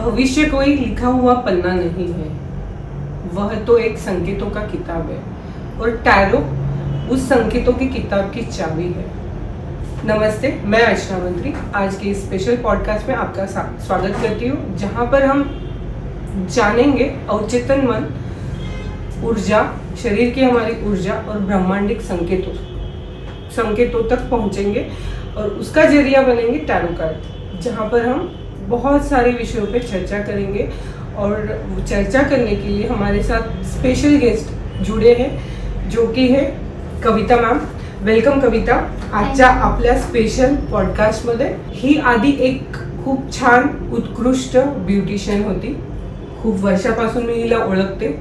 भविष्य कोई लिखा हुआ पन्ना नहीं है, वह तो एक संकेतों का किताब है और टैरो उस संकेतों की किताब की चाबी है। नमस्ते, मैं अर्चना मंत्री आज के इस स्पेशल पॉडकास्ट में आपका स्वागत करती हूँ, जहाँ पर हम जानेंगे अवचेतन मन, ऊर्जा, शरीर की हमारी ऊर्जा और ब्रह्मांडिक संकेतों तक पहुँचेंगे और उसका जरिया बनेंगे टैरो कार्ड, जहाँ पर हम बहुत सारे विषयों पे चर्चा करेंगे। और चर्चा करने के लिए हमारे साथ स्पेशल गेस्ट जुड़े हैं, जो कि है कविता मॅम। वेलकम कविता, आजच्या आपल्या स्पेशल पॉडकास्टमध्ये। ही आधी एक खूप छान उत्कृष्ट ब्युटिशियन होती, खूप वर्षापासून मी हिला ओळखते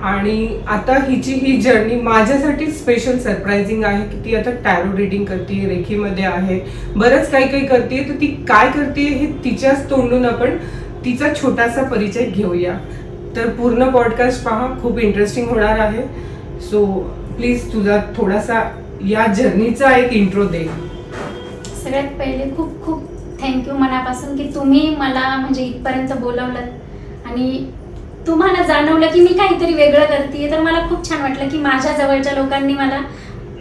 आणि आता हिची ही जर्नी माझ्यासाठी स्पेशल सरप्राइजिंग आहे की ती आता टॅरो रीडिंग करते, रेखीमध्ये आहे, बरंच काही करते। तर ती काय करते हे तिच्याच तोंडून आपण तिचा छोटासा परिचय घेऊया। तर पूर्ण पॉडकास्ट पहा, खूप इंटरेस्टिंग होणार आहे। सो प्लीज तुझा थोडासा या जर्नीचा एक इंट्रो दे। सगळ्यात पहिले खूप खूप थँक्यू मनापासून की तुम्ही मला म्हणजे इथपर्यंत बोलवलं आणि तुम्हाला जाणवलं की मी काहीतरी वेगळं करते। तर मला खूप छान वाटलं की माझ्या जवळच्या लोकांनी मला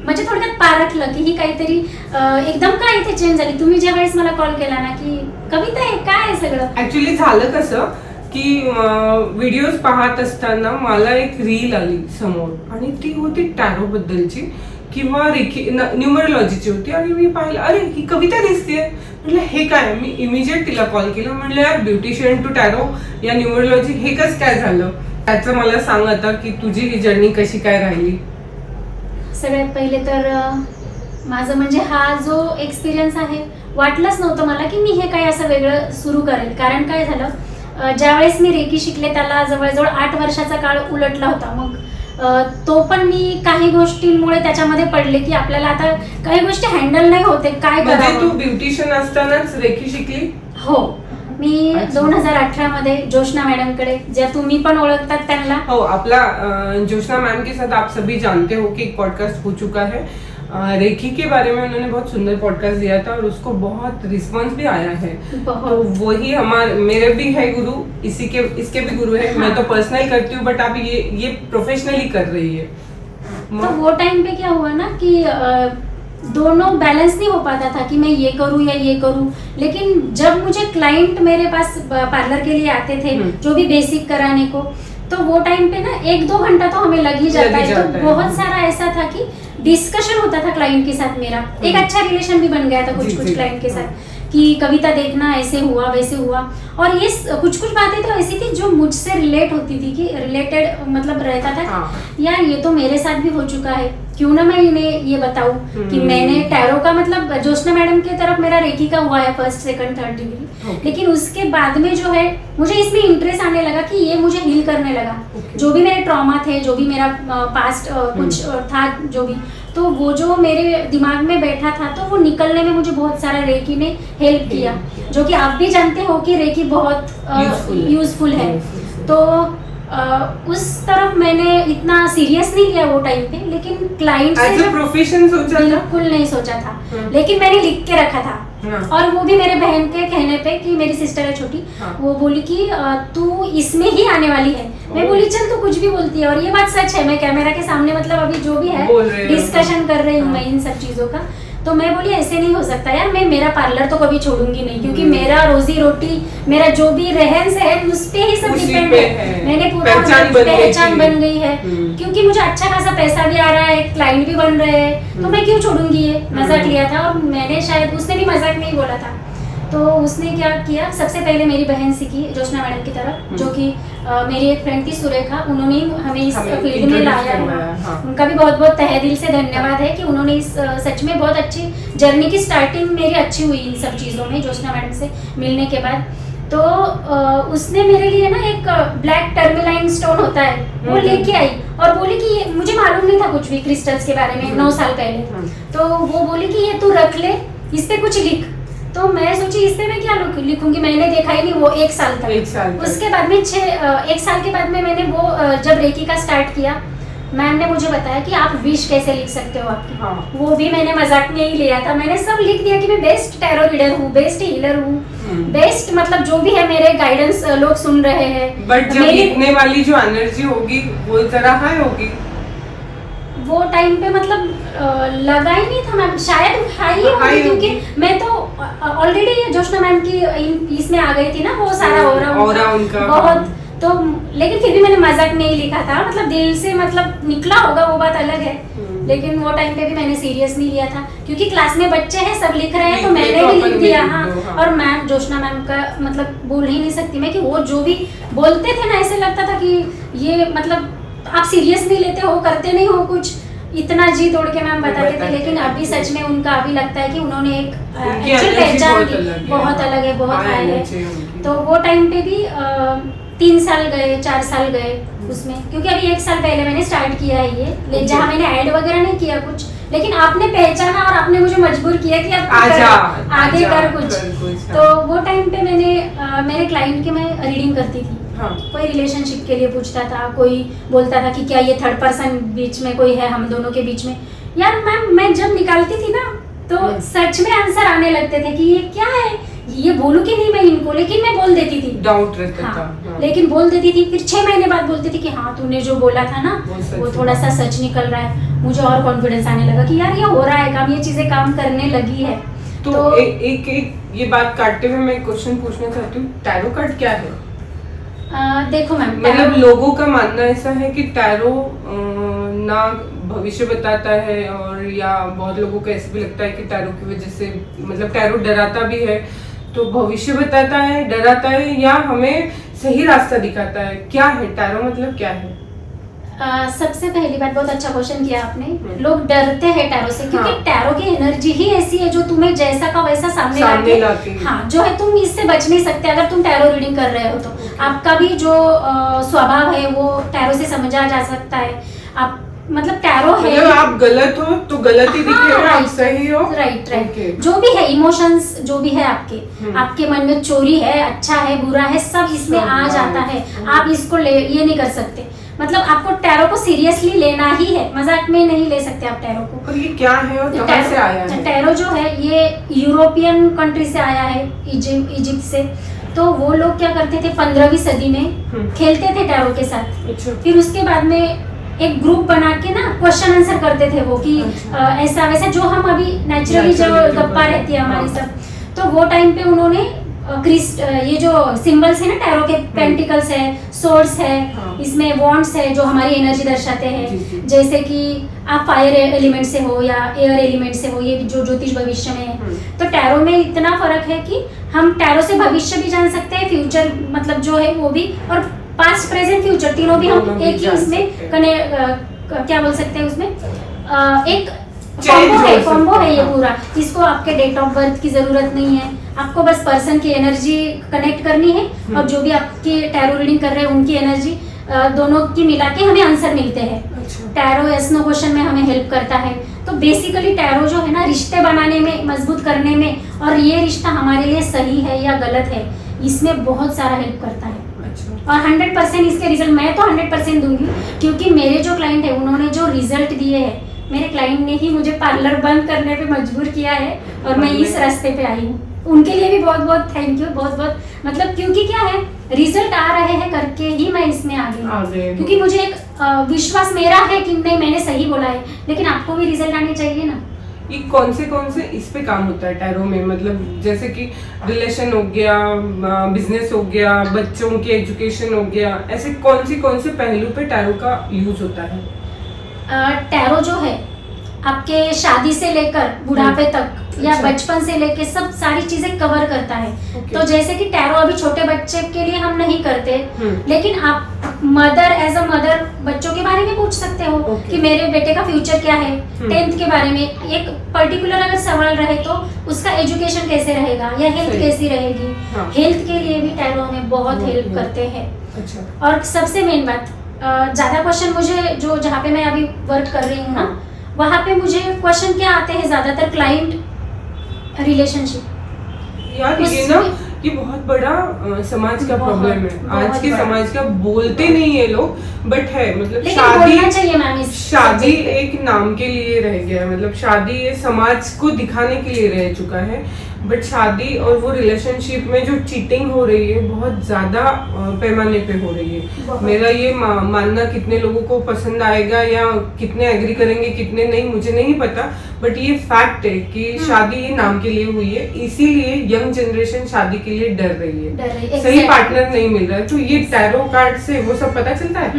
म्हणजे थोडक्यात पारखलं की ही काहीतरी एकदम काय इथे चेंज झाली। तुम्ही ज्या वेळेस मला कॉल केला ना की कविता हे काय सगळं, ऍक्च्युली झालं कसं की व्हिडिओज पाहत असताना मला एक रील आली समोर आणि ती होती टॅरो बद्दलची किंवा न्यूमरोलॉजीची होती आणि मी पाहिलं, अरे ही कविता दिसतेय, म्हटलं हे काय। मी इमिजिएट तिला कॉल केला, म्हटलं यार ब्युटिशियन टू टॅरो या न्यूमरोलॉजी हे कसं काय झालं, त्याचं मला सांग आता की तुझी ही जर्नी कशी काय राहिली। सगळ्यात पहिले तर माझं म्हणजे हा जो एक्सपिरियन्स आहे वाटलंच नव्हतं मला की मी हे काय असं वेगळं सुरू करेल। कारण काय झालं, ज्यावेळेस मी रेकी शिकले त्याला जवळजवळ 8 वर्षाचा काळ उलटला होता। मग तो पण मी काही गोष्टींमुळे त्याच्यामध्ये पडले की आपल्याला आता काही गोष्टी हँडल नाही होते, काय करावं। तू ब्युटिशियन असतानाच रेकी शिकली? हो, मी 2018 मध्ये जोशना मैडम कडे, ज्या तुम्ही पण ओळखतात त्यांना। हो, आपला जोशना मैम के साथ आप सभी जानते हो कि एक पॉडकास्ट हो चुका है, रेकी के बारे में उन्होंने बहुत सुंदर पॉडकास्ट दिया था और उसको बहुत रिस्पांस भी आया है। तो वही मेरे भी है गुरु, इसके भी गुरु है। हाँ। मैं तो पर्सनल करती हूँ बट आप ये प्रोफेशनली कर रही है। तो वो टाइम पे क्या हुआ ना कि दोनों बैलेंस नहीं हो पाता था कि मैं ये करूं या ये करूं। लेकिन जब मुझे क्लाइंट मेरे पास पार्लर के लिए आते थे जो भी बेसिक कराने को, तो वो टाइम पे ना 1-2 घंटा तो हमें लग ही जाता है। तो बहुत सारा ऐसा था कि डिस्कशन होता था क्लाइंट के साथ, मेरा एक अच्छा रिलेशन भी बन गया था कुछ क्लाइंट के साथ कि कविता देखना ऐसे हुआ वैसे हुआ। और ये कुछ बातें तो ऐसी थी जो मुझसे रिलेट होती थी कि रिलेटेड मतलब रहता था। हाँ। यार ये तो मेरे साथ भी हो चुका है, क्यों ना मैं इन्हें ये बताऊं कि मैंने टैरो का मतलब जोशना मैडम की तरफ मेरा रेकी का हुआ है 1st, 2nd, 3rd डिग्री। लेकिन उसके बाद में जो है मुझे इसमें इंटरेस्ट आने लगा कि ये मुझे हील करने लगा। जो भी मेरे ट्रॉमा थे, जो भी मेरा पास्ट कुछ था, जो भी, तो वो जो मेरे दिमाग में बैठा था तो वो निकलने में मुझे बहुत सारा रेकी ने हेल्प किया। जो कि आप भी जानते हो कि रेकी बहुत यूजफुल है। तो उस तरफ मैंने इतना सीरियस नहीं लिया वो टाइम पे, लेकिन क्लाइंट से प्रोफेशन सोचा बिल्कुल नहीं सोचा था। लेकिन मैंने लिख के रखा था। और वो भी मेरे बहन के कहने पे कि मेरी सिस्टर है छोटी, वो बोली कि तू इसमें ही आने वाली है। मैं बोली चल तू कुछ भी बोलती है, और ये बात सच है। मैं कैमरा के सामने मतलब अभी जो भी है डिस्कशन कर रही हूँ मैं इन सब चीजों का। तो मैं बोली ऐसे नहीं हो सकता यार, मैं मेरा पार्लर तो कभी छोड़ूंगी नहीं, क्योंकि मेरा रोजी रोटी, मेरा जो भी रहन सहन उस पे ही सब डिपेंड है। मैंने पूरा पहचान बन गई है, क्योंकि मुझे अच्छा खासा पैसा भी आ रहा है, क्लाइंट भी बन रहे हैं, तो मैं क्यों छोड़ूंगी। ये मजाक लिया था और मैंने, शायद उसने भी मजाक नहीं बोला था। तो उसने क्या किया, सबसे पहले मेरी बहन सीखी जोशना मैडम की तरफ, जो कि मेरी एक फ्रेंड थी सुरेखा, उन्होंने हमें इस फील्ड में लाया है। हाँ। उनका भी बहुत बहुत तहे दिल से धन्यवाद है कि उन्होंने इस सच में बहुत अच्छी जर्नी की स्टार्टिंग मेरी अच्छी हुई इन सब चीज़ों में जोशना मैडम से मिलने के बाद। तो उसने मेरे लिए ना एक ब्लैक टर्मिलाइन स्टोन होता है वो लेके आई और बोली कि मुझे मालूम नहीं था कुछ भी क्रिस्टल्स के बारे में 9 साल पहले। तो वो बोली कि ये तू रख ले, इस पे कुछ लिख। तो मैं सोची इस पे मैं क्या लिखूंगी, मैंने देखा ही नहीं वो 1 साल तक। उसके बाद में 1 साल के बाद में मैंने वो जब रेकी का स्टार्ट किया, मैम ने मुझे बताया कि आप विश कैसे लिख सकते हो आपकी। हाँ। वो भी मैंने मजाक में ही लिया था, मैंने सब लिख दिया कि मैं बेस्ट टैरो रीडर हूँ, बेस्ट हीलर हूँ, बेस्ट मतलब जो भी है मेरे गाइडेंस लोग सुन रहे हैं। बट जब लिखने वाली जो एनर्जी होगी वो जरा हाई होगी। वो टाइम पे मतलब लगा ही नहीं था मैम, शायद हाई होगी क्योंकि मैं तो ऑलरेडी जोशना मैम की इसमें आ गई थी ना, वो सारा ऑरा उनका बहुत तो, लेकिन फिर भी मैंने मजाक नहीं लिखा था, मतलब दिल से मतलब निकला होगा वो बात अलग है। लेकिन वो टाइम पे भी मैंने सीरियस नहीं लिया था क्योंकि क्लास में बच्चे हैं, सब लिख रहे हैं तो मैंने भी लिख दिया। हाँ, और मैम जोशना मैम का मतलब बोल ही नहीं सकती मैं कि वो जो भी बोलते थे ना, ऐसे लगता था कि ये मतलब आप सीरियस नहीं लेते हो, करते नहीं हो कुछ, इतना जी तोड़ के मैम बताते थे। लेकिन अभी सच में उनका अभी लगता है कि उन्होंने एक एक्चुअल पहचान की, बहुत अलग है, बहुत हाई है। तो वो टाइम पे भी 3 साल गए, 4 साल गए उसमें, क्योंकि अभी 1 साल पहले मैंने स्टार्ट किया है ये, जहाँ मैंने ऐड वगैरह नहीं किया कुछ, लेकिन आपने पहचाना और आपने मुझे मजबूर किया कि आप आगे कर कुछ। तो वो टाइम पे मैंने मेरे क्लाइंट की मैं रीडिंग करती थी। हाँ। कोई रिलेशनशिप के लिए पूछता था, कोई बोलता था कि क्या ये थर्ड पर्सन बीच में कोई है हम दोनों के बीच में। यार मैम मैं जब निकालती थी ना तो सच में आंसर आने लगते थे कि ये क्या है, ये बोलूं कि नहीं मैं इनको, लेकिन मैं बोल देती थी, डाउट रहता था। हाँ। लेकिन बोल देती थी, फिर 6 महीने बाद बोलती थी कि हाँ तूने जो बोला था ना वो थोड़ा सा सच निकल रहा है। मुझे और कॉन्फिडेंस आने लगा कि यार ये हो रहा है काम, ये चीजें काम करने लगी है। तो एक ये बात काटते हुए मैं क्वेश्चन पूछना चाहती हूँ, टैरो कार्ड क्या है? देखो मैम, मतलब लोगों का मानना ऐसा है कि टैरो ना भविष्य बताता है, और या बहुत लोगों को ऐसे भी लगता है कि टैरो की वजह से मतलब टैरो डराता भी है, तो भविष्य बताता है, डराता है, या हमें सही रास्ता दिखाता है? क्या है टैरो, मतलब क्या है? सबसे पहली बात, बहुत अच्छा क्वेश्चन किया आपने। लोग डरते हैं टैरो से क्योंकि टैरो की एनर्जी ही ऐसी है जो तुम्हें जैसा का वैसा सामने लाती है। हाँ, जो है तुम इससे बच नहीं सकते अगर तुम टैरो रीडिंग कर रहे हो तो। आपका भी जो स्वभाव है वो टैरो से समझा जा सकता है। आप मतलब टैरो है, मतलब आप गलत हो तो गलत ही दिखेगा, आप सही हो राइट। जो भी है इमोशंस जो भी है आपके मन में चोरी है, अच्छा है, बुरा है, सब इसमें आ जाता है। आप इसको ये नहीं कर सकते, मतलब आपको टैरो को सीरियसली लेना ही है, मजाक में नहीं ले सकते आप टैरो को। और ये क्या है और कहां से आया है? टैरो जो है ये यूरोपियन कंट्री से आया है, इजिप्ट से। तो वो लोग क्या करते थे 15वीं सदी में खेलते थे टैरो के साथ। फिर उसके बाद में एक ग्रुप बना के ना क्वेश्चन आंसर करते थे वो कि ऐसा वैसा, जो हम अभी नेचुरली जो गप्पा रहती है हमारी सब। तो वो टाइम पे उन्होंने ये जो सिंबल्स है ना टैरो के, पेंटिकल्स है, सोर्ड्स है, इसमें वॉन्ड्स है जो हमारी एनर्जी दर्शाते हैं, जैसे कि आप फायर एलिमेंट से हो या एयर एलिमेंट से हो, ये जो ज्योतिष भविष्य में है। तो टैरो में इतना फर्क है कि हम टैरो से भविष्य भी जान सकते हैं, फ्यूचर मतलब जो है वो भी, और पास्ट प्रेजेंट फ्यूचर तीनों भी हम एक ही इसमें क्या बोल सकते हैं उसमें एक कॉम्बो है ये पूरा। इसको आपके डेट ऑफ बर्थ की जरूरत नहीं है, आपको बस पर्सन की एनर्जी कनेक्ट करनी है और जो भी आपकी टैरो रीडिंग कर रहे हैं उनकी एनर्जी दोनों की मिला के हमें आंसर मिलते हैं। टैरो यस नो क्वेश्चन में हमें हेल्प करता है। तो बेसिकली टैरो जो है ना रिश्ते बनाने में, मजबूत करने में, और ये रिश्ता हमारे लिए सही है या गलत है, इसमें बहुत सारा हेल्प करता है। और 100% इसके रिजल्ट मैं तो 100% दूंगी, क्योंकि मेरे जो क्लाइंट है उन्होंने जो रिजल्ट दिए हैं, मेरे क्लाइंट ने ही मुझे पार्लर बंद करने पे मजबूर किया है और मैं इस रास्ते पे आई हूँ। उनके लिए भी बहुत बहुत थैंक यू, बहुत बहुत मतलब, क्योंकि क्या है रिजल्ट आ रहे हैं करके ही मैं इसमें आ गई, क्योंकि मुझे एक विश्वास मेरा है कि नहीं मैंने सही बोला है, लेकिन आपको भी रिजल्ट आने चाहिए ना। ये कौन से इस पे काम होता है टैरो में? मतलब जैसे कि रिलेशन हो गया, बिजनेस हो गया, बच्चों की एजुकेशन हो गया, ऐसे कौन से पहलू पे टैरो का यूज होता है? टैरो जो है आपके शादी से लेकर बुढ़ापे तक या बचपन से लेकर सब सारी चीजें कवर करता है। तो जैसे कि टैरो अभी छोटे बच्चे के लिए हम नहीं करते, लेकिन आप मदर एज अ मदर बच्चों के बारे में पूछ सकते हो कि मेरे बेटे का फ्यूचर क्या है, 10th के बारे में एक पर्टिकुलर अगर सवाल रहे तो उसका एजुकेशन कैसे रहेगा या हेल्थ कैसी रहेगी। हेल्थ के लिए भी टैरो हमें बहुत हेल्प करते हैं। और सबसे मेन बात, ज्यादा क्वेश्चन मुझे जो जहाँ पे मैं अभी वर्क कर रही हूँ ना, वहाँ पे मुझे क्वेश्चन क्या आते हैं ज्यादातर, क्लाइंट रिलेशनशिप। यार ये ना ये बहुत बड़ा समाज का प्रॉब्लम है आज के समाज का। बोलते नहीं है लोग, बट है मतलब शादी एक नाम के लिए रह गया है। मतलब शादी ये समाज को दिखाने के लिए रह चुका है, बट शादी और वो रिलेशनशिप में जो चीटिंग हो रही है बहुत ज्यादा पैमाने पे हो रही है। मेरा ये मानना कितने लोगों को पसंद आएगा या कितने एग्री करेंगे कितने नहीं मुझे नहीं पता, बट ये फैक्ट है कि शादी ये नाम के लिए हुई है, इसीलिए यंग जनरेशन शादी के लिए डर रही है, सही पार्टनर नहीं मिल रहा है। तो ये टैरो कार्ड से वो सब पता चलता है।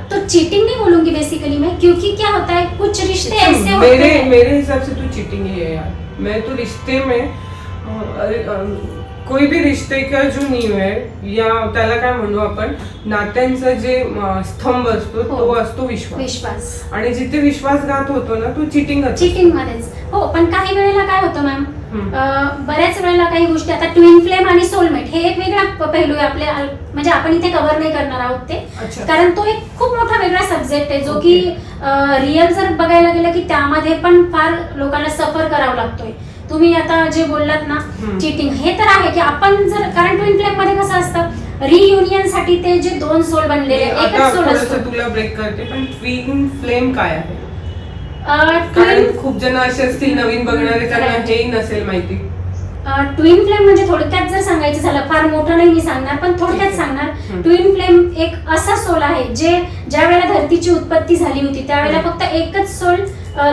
तो चीटिंग नहीं बोलूंगी बेसिकली मैं, क्योंकि क्या होता है कुछ रिश्ते ऐसे होते हैं। मेरे हिसाब से तो चीटिंग ही है यार। मैं तो रिश्ते में कोई भी रिश्ते का जो नीव आहे या त्याला काय म्हणू आपण नात्यांचा जे स्तंभ असतो तो असतो विश्वास, आणि जिथे विश्वासघात होतो ना तो चीटिंग मध्येच हो। पण काही वेळेला काय होतं मॅम, बऱ्याच वेळेला काही गोष्टी आता ट्विन फ्लेम आणि सोलमेट हे एक वेगळा पैलू आहे आपल्या, म्हणजे आपण इथे कव्हर नाही करणार आहोत ते, कारण तो एक खूप मोठा वेगळा सब्जेक्ट आहे जो की रिअल जर बघायला गेलं की त्यामध्ये पण फार लोकांना सफर करावं लागतोय। तुम्ही आता जे बोललात ना चीटिंग, हे तर आहे की आपण जर, कारण ट्विन फ्लेम मध्ये कसं असतं रियुनियन साठी ते जे दोन सोल बनलेले एकच सोल असतो। तुला ब्रेक करते, पण ट्विन फ्लेम काय आहे? कारण खूप जण असे असतील नवीन बघणारे त्यांना हेही नसेल माहिती। ट्विन फ्लेम म्हणजे थोडक्यात जर सांगायचं झालं, फार मोठं नाही मी सांगणार पण थोडक्यात सांगणार, ट्विन फ्लेम एक असा सोल आहे जे ज्या वेळेला धरतीची उत्पत्ती झाली होती त्यावेळेला फक्त एकच सोल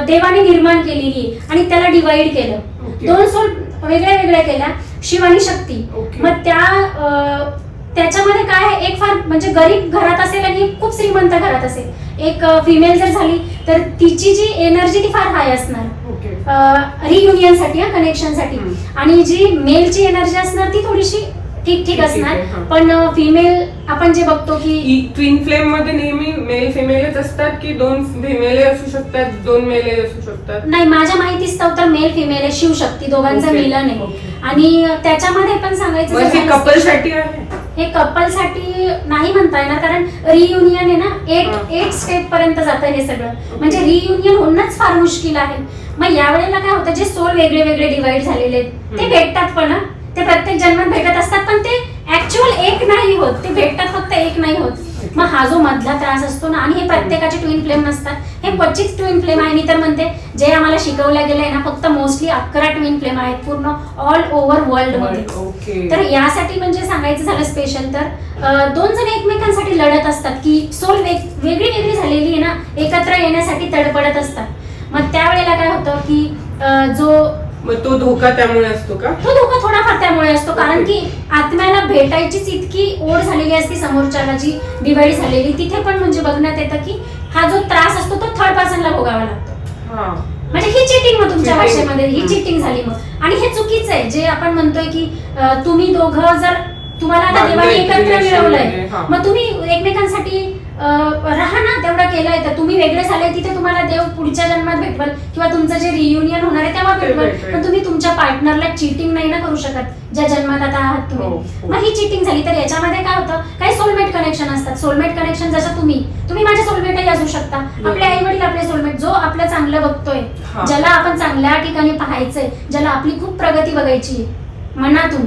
देवाने निर्माण केलेली आणि त्याला डिवाइड केलं, दोन सोल वेगळ्या वेगळ्या केल्या, शिव आणि शक्ती। मग त्याच्यामध्ये काय आहे, एक फार म्हणजे गरीब घरात असेल आणि खूप श्रीमंत घरात असेल, एक फिमेल जर झाली तर तिची जी एनर्जी ती फार हाय असणार रियुनियन साठी, कनेक्शन साठी, आणि जी मेलची एनर्जी असणार ती थोडीशी ठीक ठीक असणार। पण फिमेल आपण जे बघतो की ट्विन फ्लेम मध्ये नेहमी मेल फिमेलच असतात की दोन फिमेल असू शकतात, दोन मेल असू शकतात? नाही, माझ्या माहितीस्तव तर मेल फिमेल आहे, शिव शक्ती दोघांचं मिलन आहे। आणि त्याच्यामध्ये पण सांगायचं हे कपल साठी आहे, हे कपल साठी नाही म्हणता येणार, कारण रियुनियन आहे ना 8 स्टेप पर्यंत जातं हे सगळं, म्हणजे रियुनियन होणंच फार मुश्किल आहे। मग यावेळेला काय होतं, जे सोल वेगळे वेगळे डिवाइड झालेले ते भेटतात, पण ते प्रत्येक जन्मात भेटत असतात, पण ते ऍक्च्युअल एक नाही होत, ते भेटतात फक्त एक नाही होत। मग हा जो मधला त्रास असतो ना, आणि हे प्रत्येकाचे ट्विन फ्लेम नसतात, हे क्वचित ट्विन फ्लेम आहे। मी तर म्हणते जे आम्हाला शिकवल्या गेलंय ना फक्त मोस्टली 11 ट्विन फ्लेम आहेत पूर्ण ऑल ओव्हर वर्ल्ड मध्ये। तर यासाठी म्हणजे सांगायचं झालं स्पेशल तर दोन जण एकमेकांसाठी लढत असतात की सोल वेगळी वेगळी झालेली आहे ना, एकत्र येण्यासाठी तडपडत असतात। मग त्यावेळेला काय होतं की मग तो धोका त्यामुळे असतो का? तो धोका थोडाफार त्यामुळे असतो, कारण की आत्म्याला भेटायचीच इतकी ओढ झालेली असते समोरच्याला, जी डिवाइड झालेली, तिथे पण म्हणजे बघण्यात येतं की हा जो त्रास असतो तो थर्ड पर्सनला भोगावा लागतो। म्हणजे ही चिटिंग मग तुमच्या भाषेमध्ये ही चिटिंग झाली मग, आणि हे चुकीचं आहे जे आपण म्हणतोय की तुम्ही दोघं जर तुम्हाला आता देवाने एकत्र मिळवलंय, मग तुम्ही एकमेकांसाठी राहा ना, तेवढं केलंय, तर तुम्ही वेगळे झाले तिथे तुम्हाला देव पुढच्या जन्मात भेटवल किंवा तुमचं जे रियुनियन होणार आहे तेव्हा भेटवल, पण तुम्ही तुमच्या पार्टनरला चिटिंग नाही ना करू शकत ज्या जन्मात आता आहात तुम्ही। मग ही चिटिंग झाली। तर याच्यामध्ये काय होतं, काही सोलमेट कनेक्शन असतात, सोलमेट कनेक्शन जसं तुम्ही माझे सोलमेटही असू शकता, आपले आई वडील आपले सोलमेट, जो आपलं चांगलं बघतोय, ज्याला आपण चांगल्या ठिकाणी पाहायचंय, ज्याला आपली खूप प्रगती बघायची मनातून,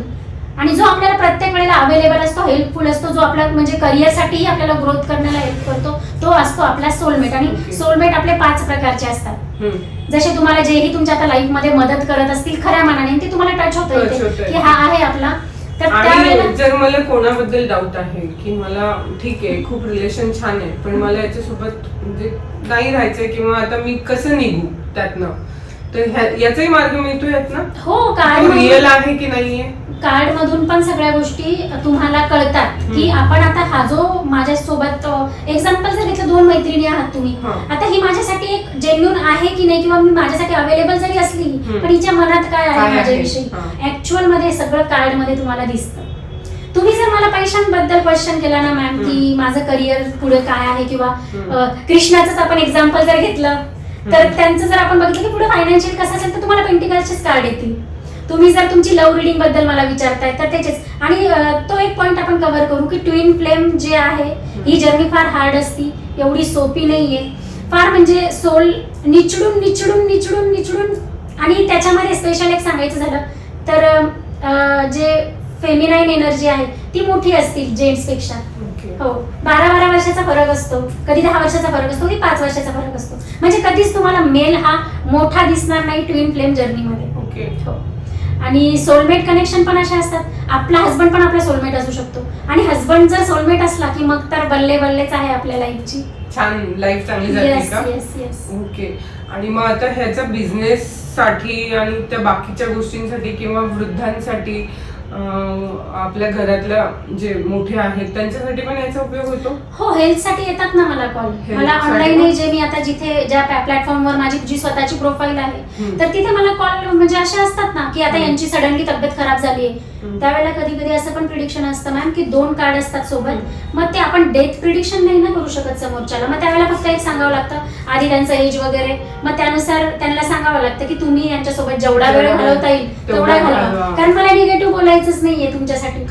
आणि जो आपल्याला प्रत्येक वेळेला अवेलेबल असतो, हेल्पफुल असतो, जो आपल्या म्हणजे करिअरसाठीही आपल्याला ग्रोथ करण्याला हेल्प करतो, तो असतो आपला सोलमेट। आणि सोलमेट आपले 5 प्रकारचे असतात, जसे तुम्हाला जेही तुमच्या आता लाईफ मध्ये मदत करत असतील खऱ्या मनाने, ते तुम्हाला टच होतं की हा आहे आपला। तर त्यावेळेला जर मला कोणाबद्दल डाऊट आहे की मला ठीक आहे खूप रिलेशन छान आहे पण मला याच्यासोबत म्हणजे नाही राहायचंय किंवा आता मी कसं निघू त्यातनं, तर याचाही मार्ग मिळतो यात ना? हो, कार्ड रिअल आहे की नाहीये, कार्ड मधून पण सगळ्या गोष्टी तुम्हाला कळतात की आपण आता हा जो माझ्यासोबत एक्झाम्पल जर घेतलं, 2 मैत्रिणी आहात तुम्ही, आता ही माझ्यासाठी एक जेन्युइन आहे की नाही, किंवा मी माझ्यासाठी अवेलेबल जरी असली पण हिच्या मनात काय आहे माझ्याविषयी, ऍक्च्युअल मध्ये सगळं कार्ड मध्ये तुम्हाला दिसतं। तुम्ही जर मला पैशांबद्दल क्वेश्चन केला ना मॅम की माझं करिअर पुढे काय आहे, किंवा कृष्णाचंच आपण एक्झाम्पल जर घेतलं तर त्यांचं जर आपण बघितलं की पुढे फायनान्शियल कसं असेल तर तुम्हाला पेंटिकल्सचेच कार्ड येतील। तुम्ही जर तुमची लव्ह रिडिंग बद्दल मला विचारताय तर त्याचेच, आणि तो एक पॉइंट आपण कव्हर करू की ट्विन फ्लेम जे आहे ही जर्नी फार हार्ड असती, एवढी सोपी नाहीये, फार म्हणजे सोल निचडून निचडून निचडून निचडून, आणि त्याच्यामध्ये स्पेशल एक सांगायचं झालं तर जे फेमिनाईन एनर्जी आहे ती मोठी असते जेंट्स पेक्षा। हो, 12 वर्षाचा फरक असतो, कधी 10 वर्षाचा फरक असतो, कधी 5 वर्षाचा फरक असतो, म्हणजे कधीच तुम्हाला मेल हा मोठा दिसणार नाही ट्विन फ्लेम जर्नी मध्ये। हो, आणि सोलमेट कनेक्शन पण असे असतात. आपला हस्बंड पण आपला सोलमेट असू शकतो आणि हस्बंड जर सोलमेट असला की मग तर बल्ले बल्लेच आहे आपल्या लाईफची. छान, लाईफ चांगली जाते का? येस. ओके. आणि मग आता ह्याचा बिझनेस साठी आणि त्या बाकीच्या गोष्टींसाठी किंवा वृद्धांसाठी आपल्या घरातल्या जे मोठे आहेत त्यांच्यासाठी पण याचा उपयोग होतो? हो, हेल्थ साठी येतात ना मला कॉल. मला ऑनलाईन जे मी आता जिथे ज्या प्लॅटफॉर्मवर माझी जी स्वतःची प्रोफाईल आहे तर तिथे मला कॉल म्हणजे असे असतात ना की आता यांची सडनली तब्येत खराब झाली आहे. त्यावेळेला कधी कधी असं पण प्रिडिक्शन असतं मॅम की 2 कार्ड असतात सोबत. मग ते आपण डेथ प्रिडिक्शन नाही ना करू शकत समोरच्याला. मग त्यावेळेला फक्त एक सांगावं लागतं आधी त्यांचं एज वगैरे. मग त्यानुसार त्यांना सांगावं लागतं की तुम्ही यांच्यासोबत जेवढा वेळ घालवता येईल तेवढा घालवा, कारण मला निगेटिव्ह बोलायचंच नाहीये तुमच्यासाठी.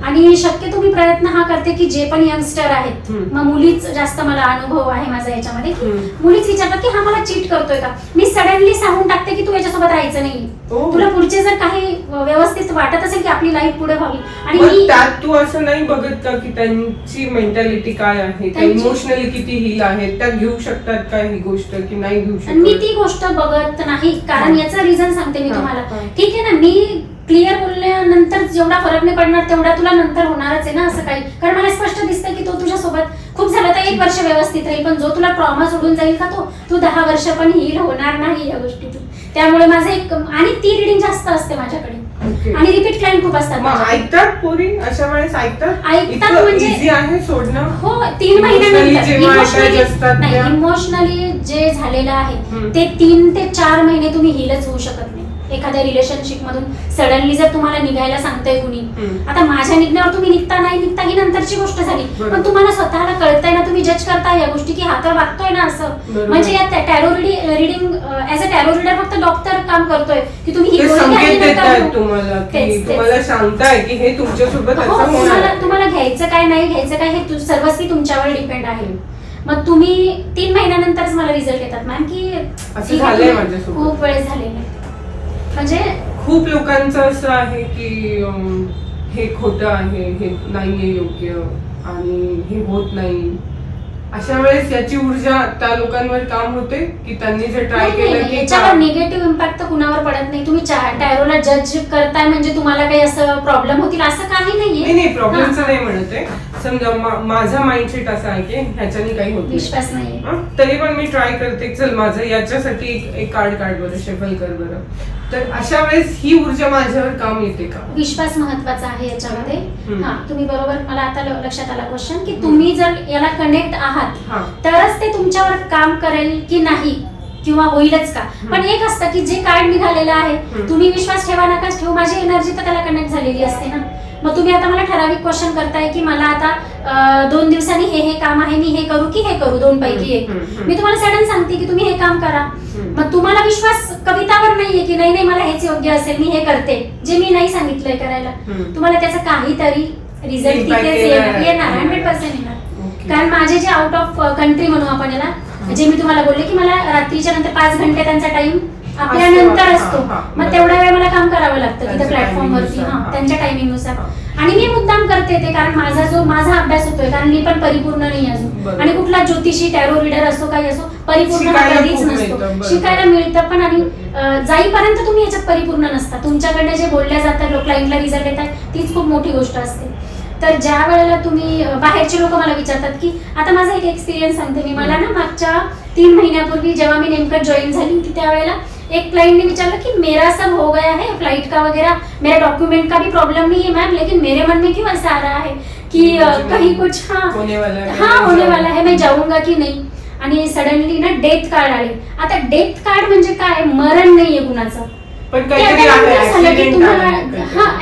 आणि शक्यतो मी प्रयत्न हा करते की जे पण यंगस्टर आहेत, मग मुलीच जास्त मला अनुभव आहे माझा याच्यामध्ये, मुलीच विचारतात की हा मला चीट करतोय का. मी सडनली सांगून टाकते की तू याच्यासोबत राहायचं नाही. तुला पुढचे जर काही व्यवस्थित वाटत असेल की आपली लाईफ पुढे व्हावी. आणि मी त्यात तू असं नाही बघत का की त्यांची मेंटॅलिटी काय आहे, इमोशनली किती हील आहेत, त्या घेऊ शकतात का ही गोष्ट की नाही घेऊ शकत? मी ती गोष्ट बघत नाही, कारण याचं रिझन सांगते मी तुम्हाला. ठीक आहे ना, मी क्लिअर बोलल्यानंतर जेवढा फरक नाही पडणार तेवढा तुला नंतर होणारच आहे ना असं काही. कारण मला स्पष्ट दिसतं की तो तुझ्यासोबत खूप झालं तर 1 वर्ष व्यवस्थित राहील, पण जो तुला ट्रॉमा सोडून जाईल का तू 10 वर्ष पण हील होणार नाही या गोष्टीतून. त्यामुळे माझं एक आणि ती रिडिंग जास्त असते माझ्याकडे आणि रिपीट क्लायंट खूप असतात. ऐकतात पोरी अशा वेळेस? ऐकतात म्हणजे इझी आहे सोडणं? हो, 3 महिन्यानंतर. इमोशनली जे झालेलं आहे ते 3 ते 4 महिने तुम्ही हीलच होऊ शकत नाही. एखाद्या रिलेशनशिप मधून सडनली जर तुम्हाला निघायला सांगतंय कुणी, आता माझ्या निघण्यावर तुम्ही निघता नाही निघता ही नंतरची गोष्ट झाली, पण तुम्हाला स्वतःला कळतंय ना, तुम्ही जज करताय या गोष्टी की हा तर वागतोय ना असं. म्हणजे या tarot reading as a tarot reader फक्त डॉक्टर काम करतोय की तुम्ही ही तुम्हाला सांगताय की हे तुमच्यासोबत असं होणार. तुम्हाला घ्यायचं काय नाही घ्यायचं काय हे सर्वस्वी तुमच्यावर डिपेंड आहे. मग तुम्ही 3 महिन्यानंतरच मला रिझल्ट येतात मॅम की असं झालंय माझ्यासोबत. खूप वेळेस झालेलं आहे. म्हणजे खूप लोकांचं असं आहे की हे खोटं आहे, हे नाहीये योग्य आणि हे होत नाही. अशा वेळेस याची ऊर्जा त्या लोकांवर काम होते की त्यांनी जर ट्राय केलं की याच्यावर निगेटिव्ह इम्पॅक्ट तर कुणावर पडत नाही. तुम्ही टॅरोला जज करताय म्हणजे तुम्हाला काही असं प्रॉब्लेम होतील असं काही नाहीये. नाही, प्रॉब्लेमचं नाही म्हणत आहे. समजा माझा माइंडसेट असा आहे की ह्याच्याने काही होत विश्वास नाही, तरी पण मी ट्राय करते चल माझं याच्यासाठी एक कार्ड बरं, शेफल कर बरं. तर अशा वेळेस ही ऊर्जा माझ्यावर काम येते का? विश्वास महत्वाचा आहे याच्यामध्ये. हा, तुम्ही बरोबर, मला आता लक्षात आला क्वेश्चन की तुम्ही जर याला कनेक्ट आहात तरच ते तुमच्यावर काम करेल की नाही किंवा होईलच का. पण एक असतं की जे कार्ड निघालेलं आहे तुम्ही विश्वास ठेवा नकाच ठेवू, माझी एनर्जी तर त्याला कनेक्ट झालेली असते ना. मग तुम्ही आता मला ठराविक क्वेश्चन करताय की मला आता 2 दिवसांनी हे काम आहे, मी हे करू की हे करू, 2 पैकी एक. मी तुम्हाला सडन सांगते की तुम्ही हे काम करा. मग तुम्हाला विश्वास कवितावर नाहीये की नाही मला हेच योग्य असेल, मी हे करते जे मी नाही सांगितलंय करायला. तुम्हाला त्याचा काहीतरी रिझल्ट तिथेच येणार, 100% येणार. कारण माझे जे आउट ऑफ कंट्री म्हणू आपण याला, जे मी तुम्हाला बोलले की मला रात्रीच्या नंतर 5 घंटे त्यांचा टाइम आपल्या नंतर असतो, मग तेवढा वेळ मला काम करावं लागतं तिथे प्लॅटफॉर्मवरती त्यांच्या टायमिंग नुसार. आणि मी मुद्दाम करते ते कारण माझा अभ्यास होतोय, कारण मी पण परिपूर्ण नाही अजून. आणि कुठला ज्योतिषी टॅरो रीडर असो काही असो परिपूर्ण कधीच नसतो. शिकायला मिळतं पण, आणि जाईपर्यंत तुम्ही याच्यात परिपूर्ण नसता. तुमच्याकडे जे बोलल्या जातात क्लायंटला रिझल्ट येतात तीच खूप मोठी गोष्ट असते. तर ज्या वेळेला तुम्ही बाहेरचे लोक मला विचारतात की आता माझा एक एक्सपिरियन्स सांगते मी. मला ना मागच्या 3 महिन्यापूर्वी जेव्हा मी नेमकं जॉईन झाली होती त्यावेळेला एक क्लाइंट ने विचारा कि मेरा सब हो गया है, फ्लाइट का वगैरह, मेरा डॉक्यूमेंट का भी प्रॉब्लम नहीं है मैम, लेकिन मेरे मन में क्यों ऐसा आ रहा है कि कहीं कुछ होने वाला है, मैं जाऊंगा कि नहीं. आणि सडनली ना डेथ कार्ड आले. आता डेथ कार्ड म्हणजे काय, मरण नाहीये कुणाचं, पण काहीतरी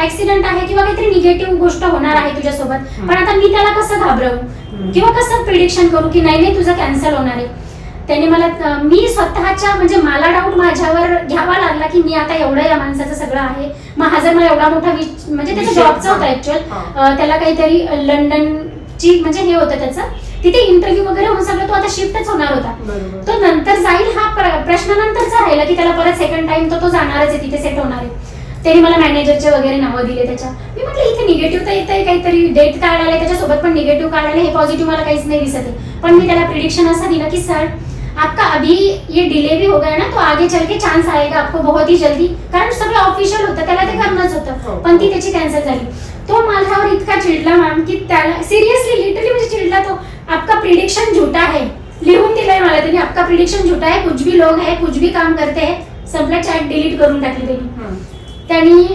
ऍक्सिडेंट आहे किंवा काहीतरी निगेटिव्ह गोष्ट होणार आहे तुझ्यासोबत. पण आता मी त्याला कसं घाबरवू किंवा कसं प्रिडिक्शन करू की नाही तुझं कॅन्सल होणार आहे. त्याने मला, मी स्वतःच्या म्हणजे मला डाऊट माझ्यावर घ्यावा लागला की मी आता एवढं या माणसाचं सगळं आहे. मग हा जर मला एवढा मोठा म्हणजे त्याचा जॉबचा होता ऍक्च्युअल, त्याला काहीतरी लंडनची म्हणजे हे होतं त्याचं, तिथे इंटरव्ह्यू वगैरे होऊन सगळं तो आता शिफ्टच होणार होता. तो नंतर जाईल हा प्रश्न नंतरचा राहिला की त्याला परत सेकंड टाइम तो जाणारच आहे, तिथे सेट होणार आहे. त्यांनी मला मॅनेजरचे वगैरे नावं दिले त्याच्या. मी म्हटलं इथे निगेटिव्ह तर येतंय, काहीतरी डेट कार्ड आले त्याच्यासोबत पण निगेटिव्ह कार्ड आले, हे पॉझिटिव्ह मला काहीच नाही दिसत आहे. पण मी त्याला प्रिडिक्शन असं दिलं की सर आपका अभी ये डिले भी हो गया ना, तो आगे चल के चान्स आएगा आपको बहुत ही जल्दी, कारण सगळं ऑफिशियल होतं, त्याला ते करणंच होतं, पण ती त्याची कॅन्सल झाली. तो माझ्यावर इतका चिडला मॅम की त्याला सिरियसली लिटरली म्हणजे चिडला तो. आपका प्रिडिक्शन झूठा है, लिहून दिलंय मला त्यांनी, आपका प्रिडिक्शन झूठा है, कुछ भी लोग है, कुछ भी काम करते हैं. संपला, चॅट डिलीट करून टाकली त्यांनी.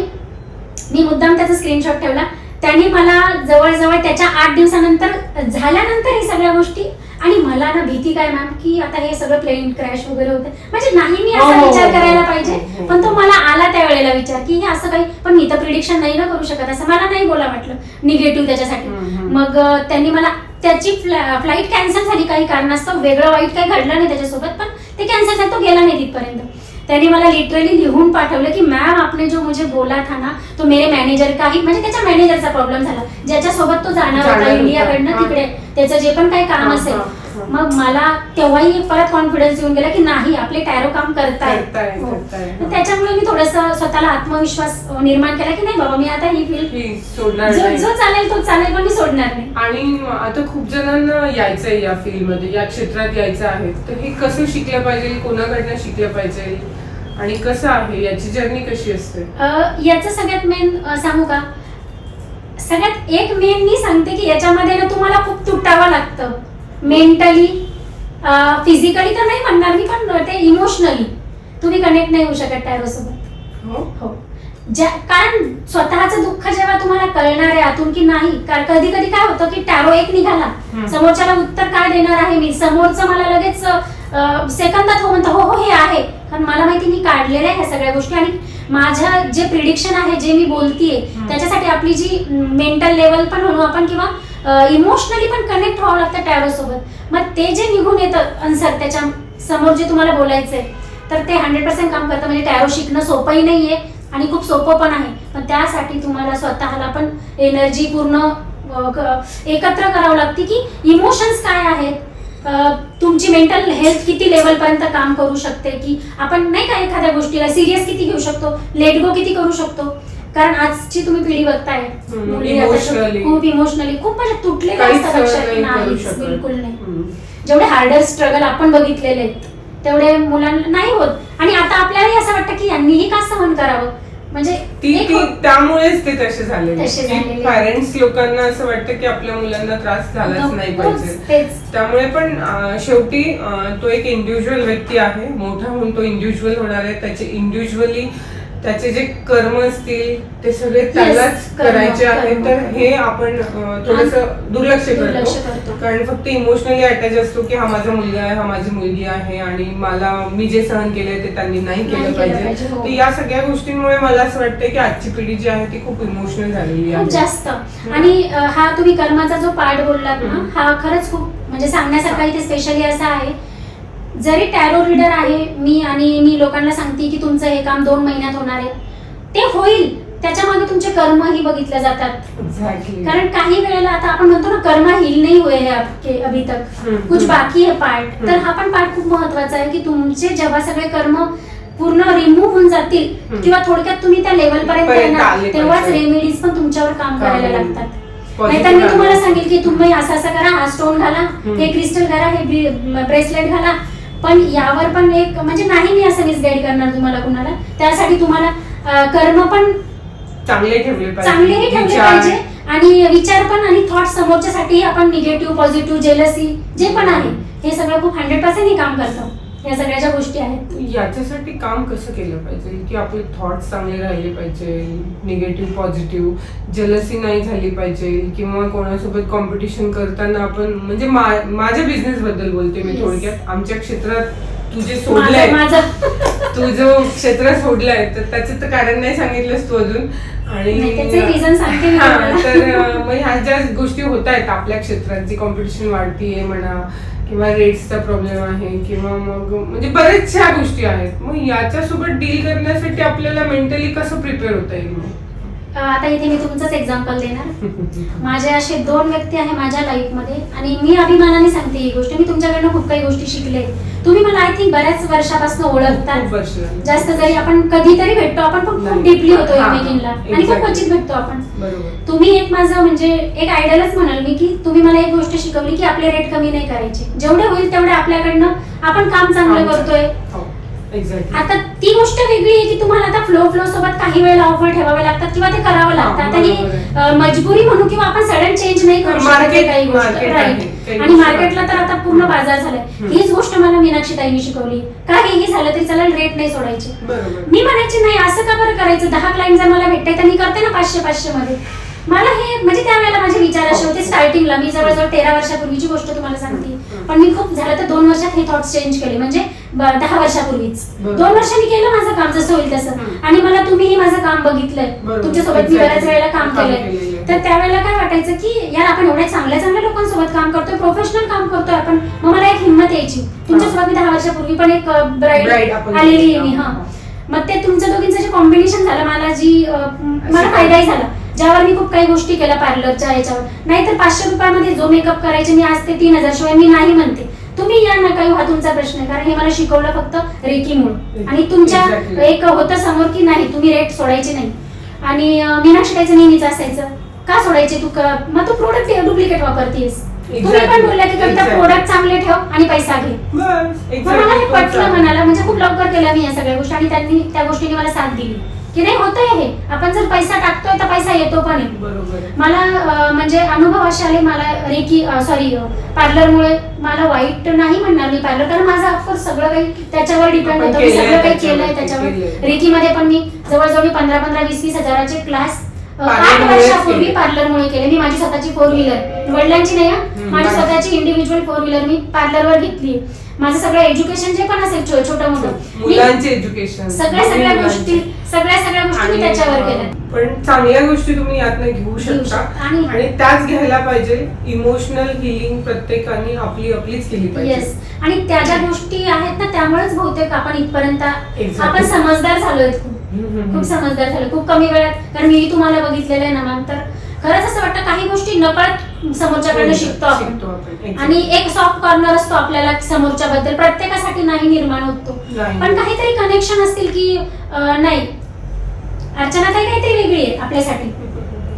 मी मुद्दाम त्याचा स्क्रीनशॉट ठेवला. त्यांनी मला जवळजवळ त्याच्या 8 दिवसानंतर झाल्यानंतर हे सगळ्या गोष्टी, आणि मला ना भीती काय मॅम की आता हे सगळं प्लेन क्रॅश वगैरे होतं, म्हणजे नाही मी असा विचार करायला पाहिजे, पण तो मला आला त्या वेळेला विचार की हे असं काही, पण मी तर प्रिडिक्शन नाही ना करू शकत, असं मला नाही बोला वाटलं निगेटिव्ह त्याच्यासाठी. मग त्यांनी मला त्याची फ्लाईट कॅन्सल झाली काही कारणास्तव, वेगळं वाईट काही घडलं नाही त्याच्यासोबत, पण ते कॅन्सल झालं, तो गेला नाही तिथपर्यंत. त्यांनी मला लिटरली लिहून पाठवलं की मॅम आपने जो मुझे बोला था ना, तो मेरे मॅनेजर का ही, म्हणजे त्याच्या मॅनेजरचा प्रॉब्लेम झाला, ज्याच्यासोबत तो जाणार होता इंडियाकडनं तिकडे, त्याचं जे पण काही काम असेल. मग मला तेव्हाही परत कॉन्फिडन्स येऊन गेला की नाही, आपले टॅरो काम करतायत. त्याच्यामुळे मी थोडंसं स्वतःला आत्मविश्वास निर्माण केला की नाही बाबा, मी आता ही फील्ड सोडणार, जो चालेल तो चालेल, पण मी सोडणार नाही. आणि आता खूप जणांना यायचंय या फील्ड मध्ये, या क्षेत्रात यायचं आहे, तर हे कसं शिकलं पाहिजे, कोणाकडनं शिकलं पाहिजे आणि कसं आहे, याची जर्नी कशी असते? याचं सगळ्यात मेन सांगू का, सगळ्यात एक मेन मी सांगते की याच्यामध्ये ना तुम्हाला खूप तुटावं लागतं, मेंटली, फिजिकली तर नाही म्हणणार मी, पण ते इमोशनली तुम्ही कनेक्ट नाही होऊ शकत टॅरो सोबत. हो, कारण स्वतःचं दुःख जेव्हा तुम्हाला कळणार आहे आतून की नाही, कधी कधी काय होतं की टॅरो एक निघाला, समोरच्याला उत्तर काय देणार आहे मी, समोरचं मला लगेच सेकंदात हो म्हणतं, हो हे आहे, कारण मला माहिती मी काढलेल्या आहे ह्या सगळ्या गोष्टी, आणि माझं जे प्रिडिक्शन आहे, जे मी बोलतीये त्याच्यासाठी आपली जी मेंटल लेवल पण म्हणू आपण किंवा इमोशनली पण कनेक्ट व्हावं लागतं टॅरो सोबत. मग ते जे निघून येतं आन्सर त्याच्या समोर जे तुम्हाला बोलायचंय, तर ते 100% काम करतं. म्हणजे टॅरो शिकणं सोपंही नाहीये आणि खूप सोपं पण आहे, पण त्यासाठी तुम्हाला स्वतःला पण एनर्जी पूर्ण एकत्र करावं लागते की इमोशन्स काय आहेत, तुमची मेंटल हेल्थ किती लेवल पर्यंत काम करू शकते, की आपण नाही का एखाद्या गोष्टीला सिरियस किती घेऊ शकतो, लेट गो किती करू शकतो. कारण आजची तुम्ही पिढी बघताय, खूप इमोशनली खूप म्हणजे तुटलेले असतात अक्षर, नाही बिलकुल नाही. जेवढे हार्डर स्ट्रगल आपण बघितलेले आहेत तेवढे मुलांना नाही होत, आणि आता आपल्यालाही असं वाटतं की यांनीही का सहन करावं, म्हणजे त्यामुळेच ते तसे झाले. पॅरेंट्स लोकांना असं वाटतं की आपल्या मुलांना त्रास झालाच नाही पाहिजे, त्यामुळे पण शेवटी तो एक इंडिव्हिज्युअल व्यक्ती आहे, मोठा होऊन तो इंडिव्हिज्युअल होणार आहे, त्याचे इंडिव्हिज्युअली त्याचे जे कर्म असतील ते सगळे त्यालाच करायचे आहेत. तर हे आपण थोडंसं दुर्लक्ष करतो, कारण फक्त इमोशनली अटॅच असतो की हा माझा मुलगा आहे, हा माझी मुलगी आहे, आणि मी जे सहन केलंय ते त्यांनी नाही केलं पाहिजे. तर या सगळ्या गोष्टींमुळे मला असं वाटतं की आजची पिढी जी आहे ती खूप इमोशनल झालेली आहे, खूप जास्त. आणि हा तुम्ही कर्माचा जो पार्ट बोललात ना, हा खरंच खूप म्हणजे सांगण्यासारखा इथे स्पेशली असा आहे. जरी टॅरो रीडर आहे मी, आणि मी लोकांना सांगते की तुमचं हे काम 2 महिन्यात होणार आहे, ते होईल, त्याच्या मागे तुमचे कर्मही बघितले जातात. कारण काही वेळेला आता आपण म्हणतो ना कर्म हील नाही हुए है आपके अभी तक, कुछ बाकी है पार्ट. तर हा पण पार्ट खूप महत्वाचा आहे की तुमचे जेव्हा सगळे कर्म पूर्ण रिमूव्ह होऊन जातील किंवा थोडक्यात तुम्ही त्या लेवल पर्यंत येणार, तेव्हाच रेमेडीज पण तुमच्यावर काम करायला लागतात. नाहीतर मी तुम्हाला सांगेल की तुम्ही असं करा, हा स्टोन घाला, हे क्रिस्टल घाला, हे ब्रेसलेट घाला, पण यावर पण एक म्हणजे नाही मी असं मिसगाईड करणार तुम्हाला कुणाला. त्यासाठी तुम्हाला कर्म पण चांगलेही ठेवले पाहिजे, आणि विचार पण, आणि थॉट समोरच्यासाठी आपण निगेटिव्ह पॉझिटिव्ह जेलसी जे पण आहे हे सगळं खूप 100% हे काम करतं. या सगळ्या ज्या गोष्टी आहेत, याच्यासाठी काम कसं केलं पाहिजे की आपले थॉट्स चांगले राहिले पाहिजे, निगेटिव्ह पॉझिटिव्ह, जेलसी नाही झाली पाहिजे, किंवा कोणासोबत कॉम्पिटिशन करताना आपण, म्हणजे माझ्या बिझनेस बद्दल बोलते मी थोडक्यात. आमच्या क्षेत्रात तू जे सोडलंय, तू जो क्षेत्र सोडलाय, तर त्याचं तर कारण नाही सांगितलंस तू अजून, आणि तर मग ह्या ज्या गोष्टी होत आहेत आपल्या क्षेत्रात, जी कॉम्पिटिशन वाढतीये म्हणा, किंवा रेट्सचा प्रॉब्लेम आहे, किंवा मग म्हणजे बरेचशा गोष्टी आहेत, मग याच्यासोबत डील करण्यासाठी आपल्याला मेंटली कसं प्रिपेअर होता येईल? आता इथे मी तुमचंच एक्झाम्पल देणार. माझे असे 2 व्यक्ती आहे माझ्या लाईफमध्ये आणि मी अभिमानाने सांगते ही गोष्ट. मी तुमच्याकडनं खूप काही गोष्टी शिकले. तुम्ही मला आय थिंक बऱ्याच वर्षापासून ओळखतात. जास्त जरी आपण कधीतरी भेटतो, आपण पण खूप डीपली होतो एकमेकींना आणि खूप क्वचित भेटतो आपण. तुम्ही एक माझं म्हणजे एक आयडलच म्हणाल मी, की तुम्ही मला एक गोष्ट शिकवली की आपले रेट कमी नाही करायचे. जेवढे होईल तेवढे आपल्याकडनं आपण काम चांगलं करतोय. आता ती गोष्ट वेगळी आहे की तुम्हाला आता फ्लो सोबत काही वेळेला ऑफर ठेवावे लागतात किंवा ते करावं लागतं. आता ही मजबुरी म्हणू किंवा आपण सडन चेंज नाही करू शकत काही गोष्ट. राईट. आणि मार्केटला तर आता पूर्ण बाजार झालाय. हीच गोष्ट मला मीनाक्षी ताईंनी शिकवली. काहीही झालं तरी चालेल, रेट नाही सोडायचे. मी म्हणायचे नाही असं का बरं करायचं. 10 क्लायंट जर मला भेटताय तर मी करते ना 500 मध्ये. मला हे म्हणजे त्यावेळेला माझे विचार असे होते. स्टार्टिंगला मी जवळजवळ 13 वर्षापूर्वीची गोष्ट तुम्हाला सांगते. पण मी खूप झालं तर 2 वर्षात हे थॉट्स चेंज केले. म्हणजे 10 वर्षापूर्वीच 2 वर्षांनी केलं माझं काम जसं होईल तसं. आणि मला तुम्हीही माझं काम बघितलंय. तुमच्यासोबत मी बऱ्याच वेळेला काम केलंय. तर त्यावेळेला काय वाटायचं की यार आपण एवढ्या चांगल्या लोकांसोबत काम करतोय, प्रोफेशनल काम करतोय आपण. मग मला एक हिंमत यायची. तुमच्यासोबत मी 10 वर्षापूर्वी पण एक ब्राईड आलेली आहे मी. मग ते तुमच्या दोघींचं जे कॉम्बिनेशन झालं मला फायदाही झाला. ज्यावर मी खूप काही गोष्टी केल्या पार्लरच्या याच्यावर. नाहीतर 500 रुपयामध्ये जो मेकअप करायचे मी आज ते 3000 शिवाय मी नाही म्हणते. तुम्ही या नका येऊ, हा तुमचा प्रश्न आहे. कारण हे मला शिकवलं फक्त रेकीमुळे. आणि तुमच्या एक होतं समोर की नाही तुम्ही रेट सोडायचे नाही. आणि मीनाक्षी ताईचं नेहमीच असायचं, का सोडायचे तू, मग तू प्रोडक्ट डुप्लिकेट वापरतीस. तुम्ही पण बोलला की कविता प्रोडक्ट चांगले ठेव आणि पैसा घे. मला हे पटलं मनाला. म्हणजे खूप लवकर केल्या मी या सगळ्या गोष्टी आणि त्यांनी त्या गोष्टीने मला साथ दिली की नाही होतंय हे. आपण जर पैसा टाकतोय तर पैसा येतो पण आहे. मला म्हणजे अनुभव असे आले मला पार्लरमुळे. मला वाईट नाही म्हणणार मी पार्लर, कारण माझं ऑफकोर्स सगळं काही त्याच्यावर डिपेंड होतं. मी सगळं काही केलंय त्याच्यावर. रेकीमध्ये पण मी जवळजवळ 15-20 हजाराचे क्लास 8 वर्षापूर्वी पार्लरमुळे केले. मी माझी स्वतःची 4 व्हीलर, वडिलांची नाही, माझी स्वतःची इंडिव्हिज्युअल 4 व्हीलर मी पार्लरवर घेतली. माझं सगळं एज्युकेशन जे पण असेल छोटं मोठं मुलांचे एज्युकेशन सगळ्या गोष्टी मी त्याच्यावर केल्या. पण चांगल्या गोष्टी तुम्ही यातनं घेऊ शकता आणि त्याच घ्यायला पाहिजे. इमोशनल हिलिंग प्रत्येकाने आपलीच केली पाहिजे. आणि त्या ज्या गोष्टी आहेत ना त्यामुळेच बहुतेक आपण इथपर्यंत आपण समजदार झालोय. खूप समजदार झालो खूप कमी वेळात. कारण मी तुम्हाला बघितलेलं आहे ना मॅम, तर खरंच असं वाटतं काही गोष्टी नकळत समोरच्याकडनं शिकतो आपण. आणि एक सॉफ्ट कॉर्नर असतो आपल्याला समोरच्या बद्दल, प्रत्येकासाठी नाही निर्माण होतो. पण काहीतरी कनेक्शन असतील की नाही अर्चना ताई काहीतरी वेगळी आहे आपल्यासाठी,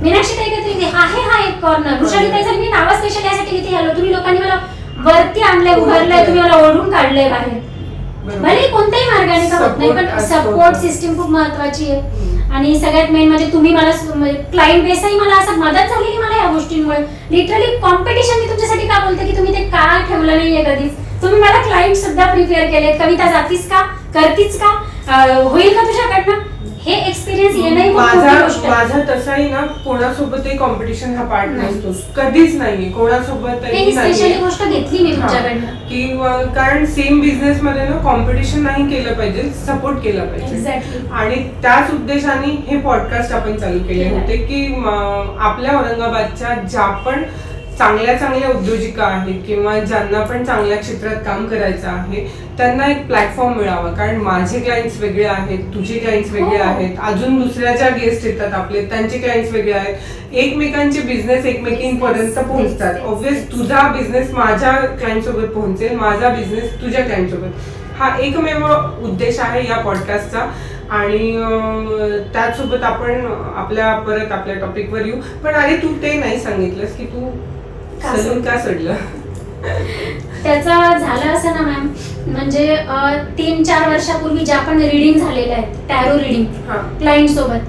मीनाक्षी ताई काहीतरी हा एक कॉर्नर. वृषाली ताई जर मी नाव स्पेशल यासाठी इथे आलो, तुम्ही लोकांनी मला वरती आणलंय, उभारलंय, तुम्ही मला ओढून काढलंय बाहेर. भले कोणत्याही मार्गाने का होत नाही, पण सपोर्ट सिस्टीम खूप महत्वाची आहे. आणि सगळ्यात मेन म्हणजे तुम्ही मला क्लायंट बेसही मला असं मदत झालेली मला या गोष्टींमुळे. लिटरली कॉम्पिटिशन मी तुमच्यासाठी का बोलते की तुम्ही ते का ठेवलं नाहीये कधीच. तुम्ही मला क्लायंट सुद्धा प्रिपेअर केले. कविता जातीस का, करतीच का, होईल का तुझ्याकडनं, हे एक्सपिरियन्स येणं माझा तसाही ना कोणासोबतही कॉम्पिटिशन हा पार्ट नसतो, कधीच नाहीये कोणासोबतही स्पेशली गोष्ट घेतली मी तुमच्याकडनं की कारण सेम बिझनेस मध्ये ना कॉम्पिटिशन नाही केलं पाहिजे, सपोर्ट केला पाहिजे. आणि त्याच उद्देशाने हे पॉडकास्ट आपण चालू केले होते की आपल्या औरंगाबादच्या ज्या पण चांगल्या उद्योजिका आहेत किंवा ज्यांना पण चांगल्या क्षेत्रात काम करायचं आहे त्यांना एक प्लॅटफॉर्म मिळावा. कारण माझे क्लायंट्स वेगळे आहेत, तुझे क्लायंट्स वेगळे आहेत, अजून दुसऱ्या ज्या गेस्ट येतात आपले त्यांचे क्लायंट्स वेगळे आहेत. एकमेकांचे बिझनेस एकमेकींपर्यंत पोहोचतात. ऑब्व्हियस तुझा बिझनेस माझ्या क्लायंट सोबत पोहोचेल, माझा बिझनेस तुझ्या क्लायंट सोबत. हा एकमेव उद्देश आहे या पॉडकास्टचा. आणि त्याचसोबत आपण परत आपल्या टॉपिकवर येऊ. पण अरे तू ते नाही सांगितलंस की तू सलून का सोडलं. त्याचा झालं असं ना मॅम, म्हणजे 3-4 वर्षापूर्वी ज्या पण रिडिंग झालेल्या आहेत, टॅरो रिडिंग क्लायंट सोबत,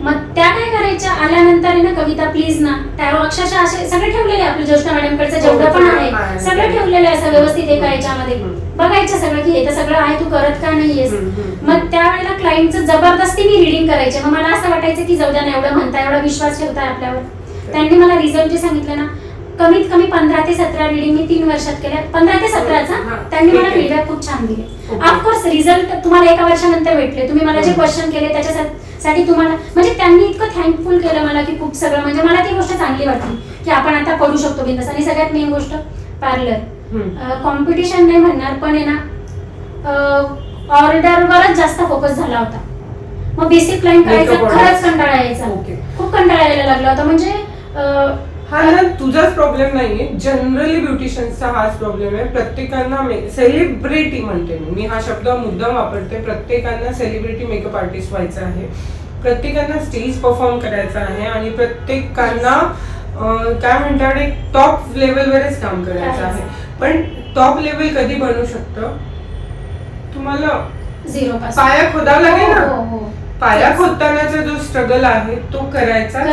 मग त्या काय करायच्या आल्यानंतर आहे ना कविता प्लीज ना टॅरो अक्षरशः असे सगळे ठेवलेले आपल्या ज्योष्णा मॅडमकडचं जेवढं पण आहे सगळं ठेवलेलं आहे असं व्यवस्थित एका याच्यामध्ये बघायचं सगळं की हे तर सगळं आहे, तू करत का नाहीयेस. मग त्यावेळेला क्लायंटचं जबरदस्ती मी रिडिंग करायचे. मग मला असं वाटायचं की जाऊ द्या ना, एवढं म्हणता, एवढा विश्वास ठेवता आपल्यावर. त्यांनी मला रिझल्ट जे सांगितलं ना, कमीत कमी 15 ते 17 रिडिंग मी 3 वर्षात केल्या. 15 ते 17चा त्यांनी मला फीडबॅक खूप छान दिले. ऑफकोर्स रिझल्ट तुम्हाला 1 वर्षानंतर भेटले. तुम्ही मला जे क्वेश्चन केले त्याच्यासाठी तुम्हाला म्हणजे त्यांनी इतकं थँकफुल केलं मला की खूप सगळं म्हणजे मला ती गोष्ट चांगली वाटली की आपण आता पडू शकतो बिंदास. आणि सगळ्यात मेन गोष्ट पार्लर कॉम्पिटिशन नाही म्हणणार, पण आहे ना ऑर्डरवरच जास्त फोकस झाला होता. मग बेसिक क्लायंट करायचा Makeup खरंच artist. कंटाळा यायचा. Okay. खूप कंटाळा यायला लागला होता. म्हणजे हा ना तुझाच प्रॉब्लेम नाहीये, जनरली ब्युटिशियन्सचा हाच प्रॉब्लेम आहे. प्रत्येकांना सेलिब्रिटी म्हणते मी हा शब्द मुद्दाम वापरते, प्रत्येकांना सेलिब्रिटी मेकअप आर्टिस्ट व्हायचं आहे, प्रत्येकांना स्टेज परफॉर्म करायचं आहे आणि प्रत्येकांना काय म्हणतात एक टॉप लेवलवरच काम करायचं आहे. पण टॉप लेवल कधी बनू शकतं? तुम्हाला झिरो पाया खोदावा लागेल ना. हो. पाया खोदतानाचा जो स्ट्रगल आहे तो करायचाच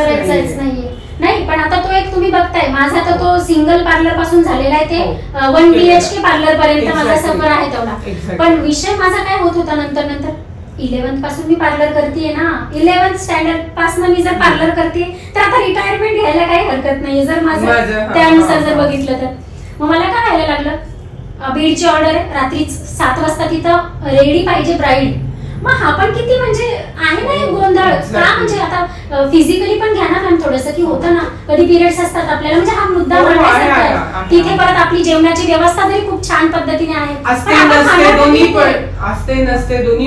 नाहीये. नाही पण आता तो एक तुम्ही बघताय, माझा तर तो सिंगल पार्लर पासून झालेला आहे, ते हो. 1 BHK पार्लर पर्यंत माझा Exactly. सफर आहे तेवढा. Exactly. पण विषय माझा काय होत होता नंतर 11th पासून मी पार्लर करतेय ना, 11th स्टँडर्ड पासून मी जर पार्लर करते तर आता रिटायरमेंट घ्यायला काही हरकत नाहीये जर माझं त्यानुसार जर बघितलं तर. मग मला काय व्हायला लागलं, बीडची ऑर्डर आहे, रात्री 7 वाजता तिथं रेडी पाहिजे ब्राईड. मग हा पण किती म्हणजे आहे ना एक गोंधळ का, म्हणजे आता फिजिकली पण घ्या ना मॅम थोडंसं, की होतं ना कधी पिरियड्स असतात आपल्याला, म्हणजे हा मुद्दा मांडायचा आहे. तिथे परत आपली जेवणाची व्यवस्था तरी खूप छान पद्धतीने आहे,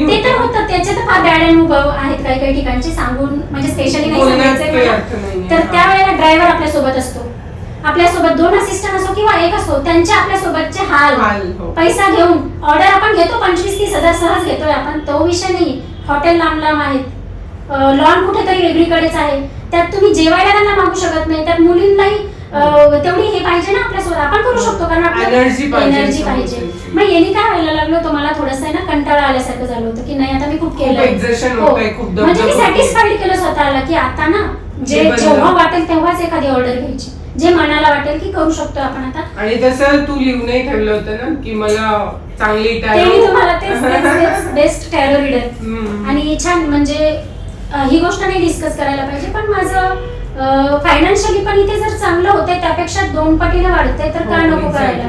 ते तर होतं. त्याचे तर फार बॅड अनुभव आहेत काही ठिकाणचे, सांगून म्हणजे स्पेशली नाही सांगायचं. तर त्यावेळेला ड्रायव्हर आपल्या सोबत असतो, आपल्यासोबत 2 असिस्टंट असो किंवा एक असो, त्यांचे आपल्यासोबतचे हाल. पैसा घेऊन ऑर्डर आपण घेतो 25-30 हजार सहज घेतोय आपण, तो विषय नाही. हॉटेल लांब आहेत, लॉन कुठेतरी वेगळीकडेच आहे, त्यात तुम्ही जेवायला त्यांना मागू शकत नाही, त्यात मुलींनाही तेवढी हे पाहिजे ना आपल्यासोबत, आपण करू शकतो कारण आपल्याला एनर्जी पाहिजे. मग यांनी काय व्हायला लागलो, तो मला थोडंसं ना कंटाळा आल्यासारखं झालं होतं की नाही आता मी खूप केलं, म्हणजे मी सॅटिस्फाईड केलं स्वतःला की आता ना जेव्हा वाटेल तेव्हाच एखादी ऑर्डर घ्यायची, जे मनाला वाटेल की करू शकतो आपण आता. आणि तसं तू लिहूनही ठेवलं होतं ना की मला चांगली तुम्हाला तेच बेस्ट टॅरो रीडर आणि छान, म्हणजे ही गोष्ट नाही डिस्कस करायला पाहिजे, पण माझं फायनान्शियली पण इथे जर चांगलं होतंय त्यापेक्षा 2 पटीने वाढतंय, तर का नको करायला.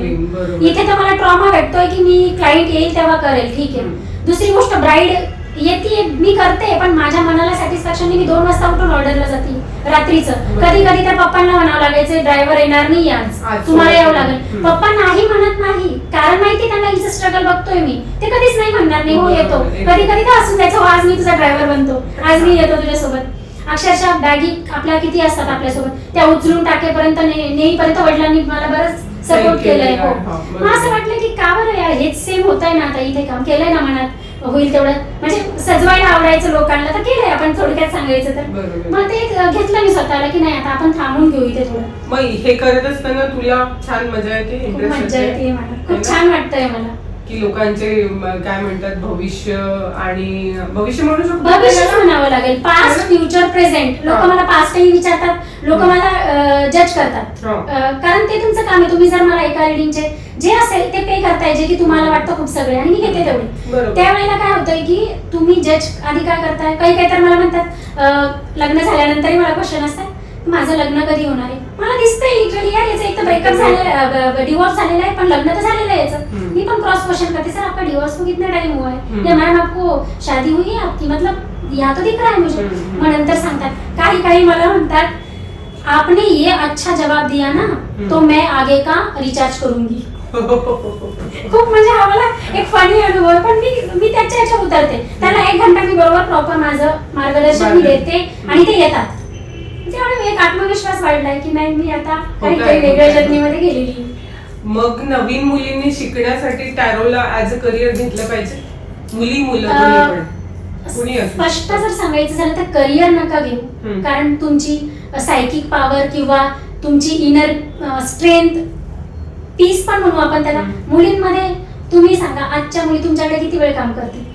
इथे तर मला ट्रॉमा भेटतोय की मी क्लायंट येईल तेव्हा करेल, ठीक आहे. दुसरी गोष्ट ब्राईड येते मी करते, पण माझ्या मनाला सॅटिस्फॅक्शन मी 2 वाजता उठून ऑर्डरला जाते रात्रीचं. कधी तर पप्पांना म्हणावं लागायचं ड्रायव्हर येणार नाही आज, तुम्हाला यावं लागेल. पप्पा नाही म्हणत नाही, कारण माहिती त्यांना हिचं स्ट्रगल बघतोय मी, ते कधीच नाही म्हणणार नाही हो येतो. कधी तर असून त्याचं आज मी तुझा ड्रायव्हर बनतो, आज मी येतो तुझ्यासोबत. अक्षरशः बॅगी आपल्या किती असतात आपल्यासोबत, त्या उचलून टाकेपर्यंत नेईपर्यंत वडिलांनी मला बरंच सपोर्ट केलंय. हो मग असं वाटलं की का बरं यार हेच सेम होतंय ना, आता इथे काम केलंय ना, मनात होईल तेवढं, म्हणजे सजवायला आवडायचं लोकांना तर केलंय आपण, थोडक्यात सांगायचं तर. मग ते घेतलं मी स्वतःला की नाही आता आपण थांबून घेऊ इथे थोडं. मग हे करत असताना तुला छान मजा येते, मजा येते मला, खूप छान वाटतंय मला की लोकांचे काय म्हणतात भविष्य आणि भविष्य म्हणू शकतो, भविष्यच म्हणावं लागेल, पास्ट फ्युचर प्रेझेंट. लोक मला पास्टही विचारतात, लोक मला जज करतात, कारण ते तुमचं काम आहे. तुम्ही जर मला एका रिडिंगचे जे असेल ते पे करताय, जे की तुम्हाला वाटतं खूप सगळे आणि मी घेते तेवढे. त्यावेळेला काय होतंय की तुम्ही जज आधी काय करताय, काही तर मला म्हणतात लग्न झाल्यानंतरही मला क्वेश्चन असतात माझं लग्न कधी होणार आहे. मला दिसतंय लिटरली यार याचं एक तर ब्रेकअप झालेला, डिवोर्स झालेला आहे, पण लग्न तर झालेलं आहे याचं. मी पण क्रॉस क्वेश्चन करते, सर आपका डिवोर्स को कितना टाइम हुआ है, या मैम आपको शादी हुई है आपकी, मतलब या तो दिख रहा है मुझे. मग नंतर सांगतात काही मला म्हणतात आपने ये अच्छा जवाब दिया ना तो मैं आगे का रिचार्ज करूंगी. खूप म्हणजे हा मला एक फनी अनुभव, पण मी त्याच्या उतरते. त्याला 1 घंटा मी बरोबर प्रॉपर माझं मार्गदर्शन मी देते आणि ते येतात. त्यामुळे एक आत्मविश्वास वाढलाय की नाही मी आता काही वेगळ्या जर्नीमध्ये गेलेली. मग नवीन मुलींनी शिकण्यासाठी टॅरोला ऍज अ करिअर घेतलं पाहिजे, मुलं स्पष्ट जर सांगायचं झालं तर करिअर नका घेऊ, कारण तुमची सायकिक पॉवर किंवा तुमची इनर स्ट्रेंथ, पीस पण म्हणू आपण त्याला, मुलींमध्ये तुम्ही सांगा आजच्या मुली तुमच्याकडे किती वेळ काम करतील?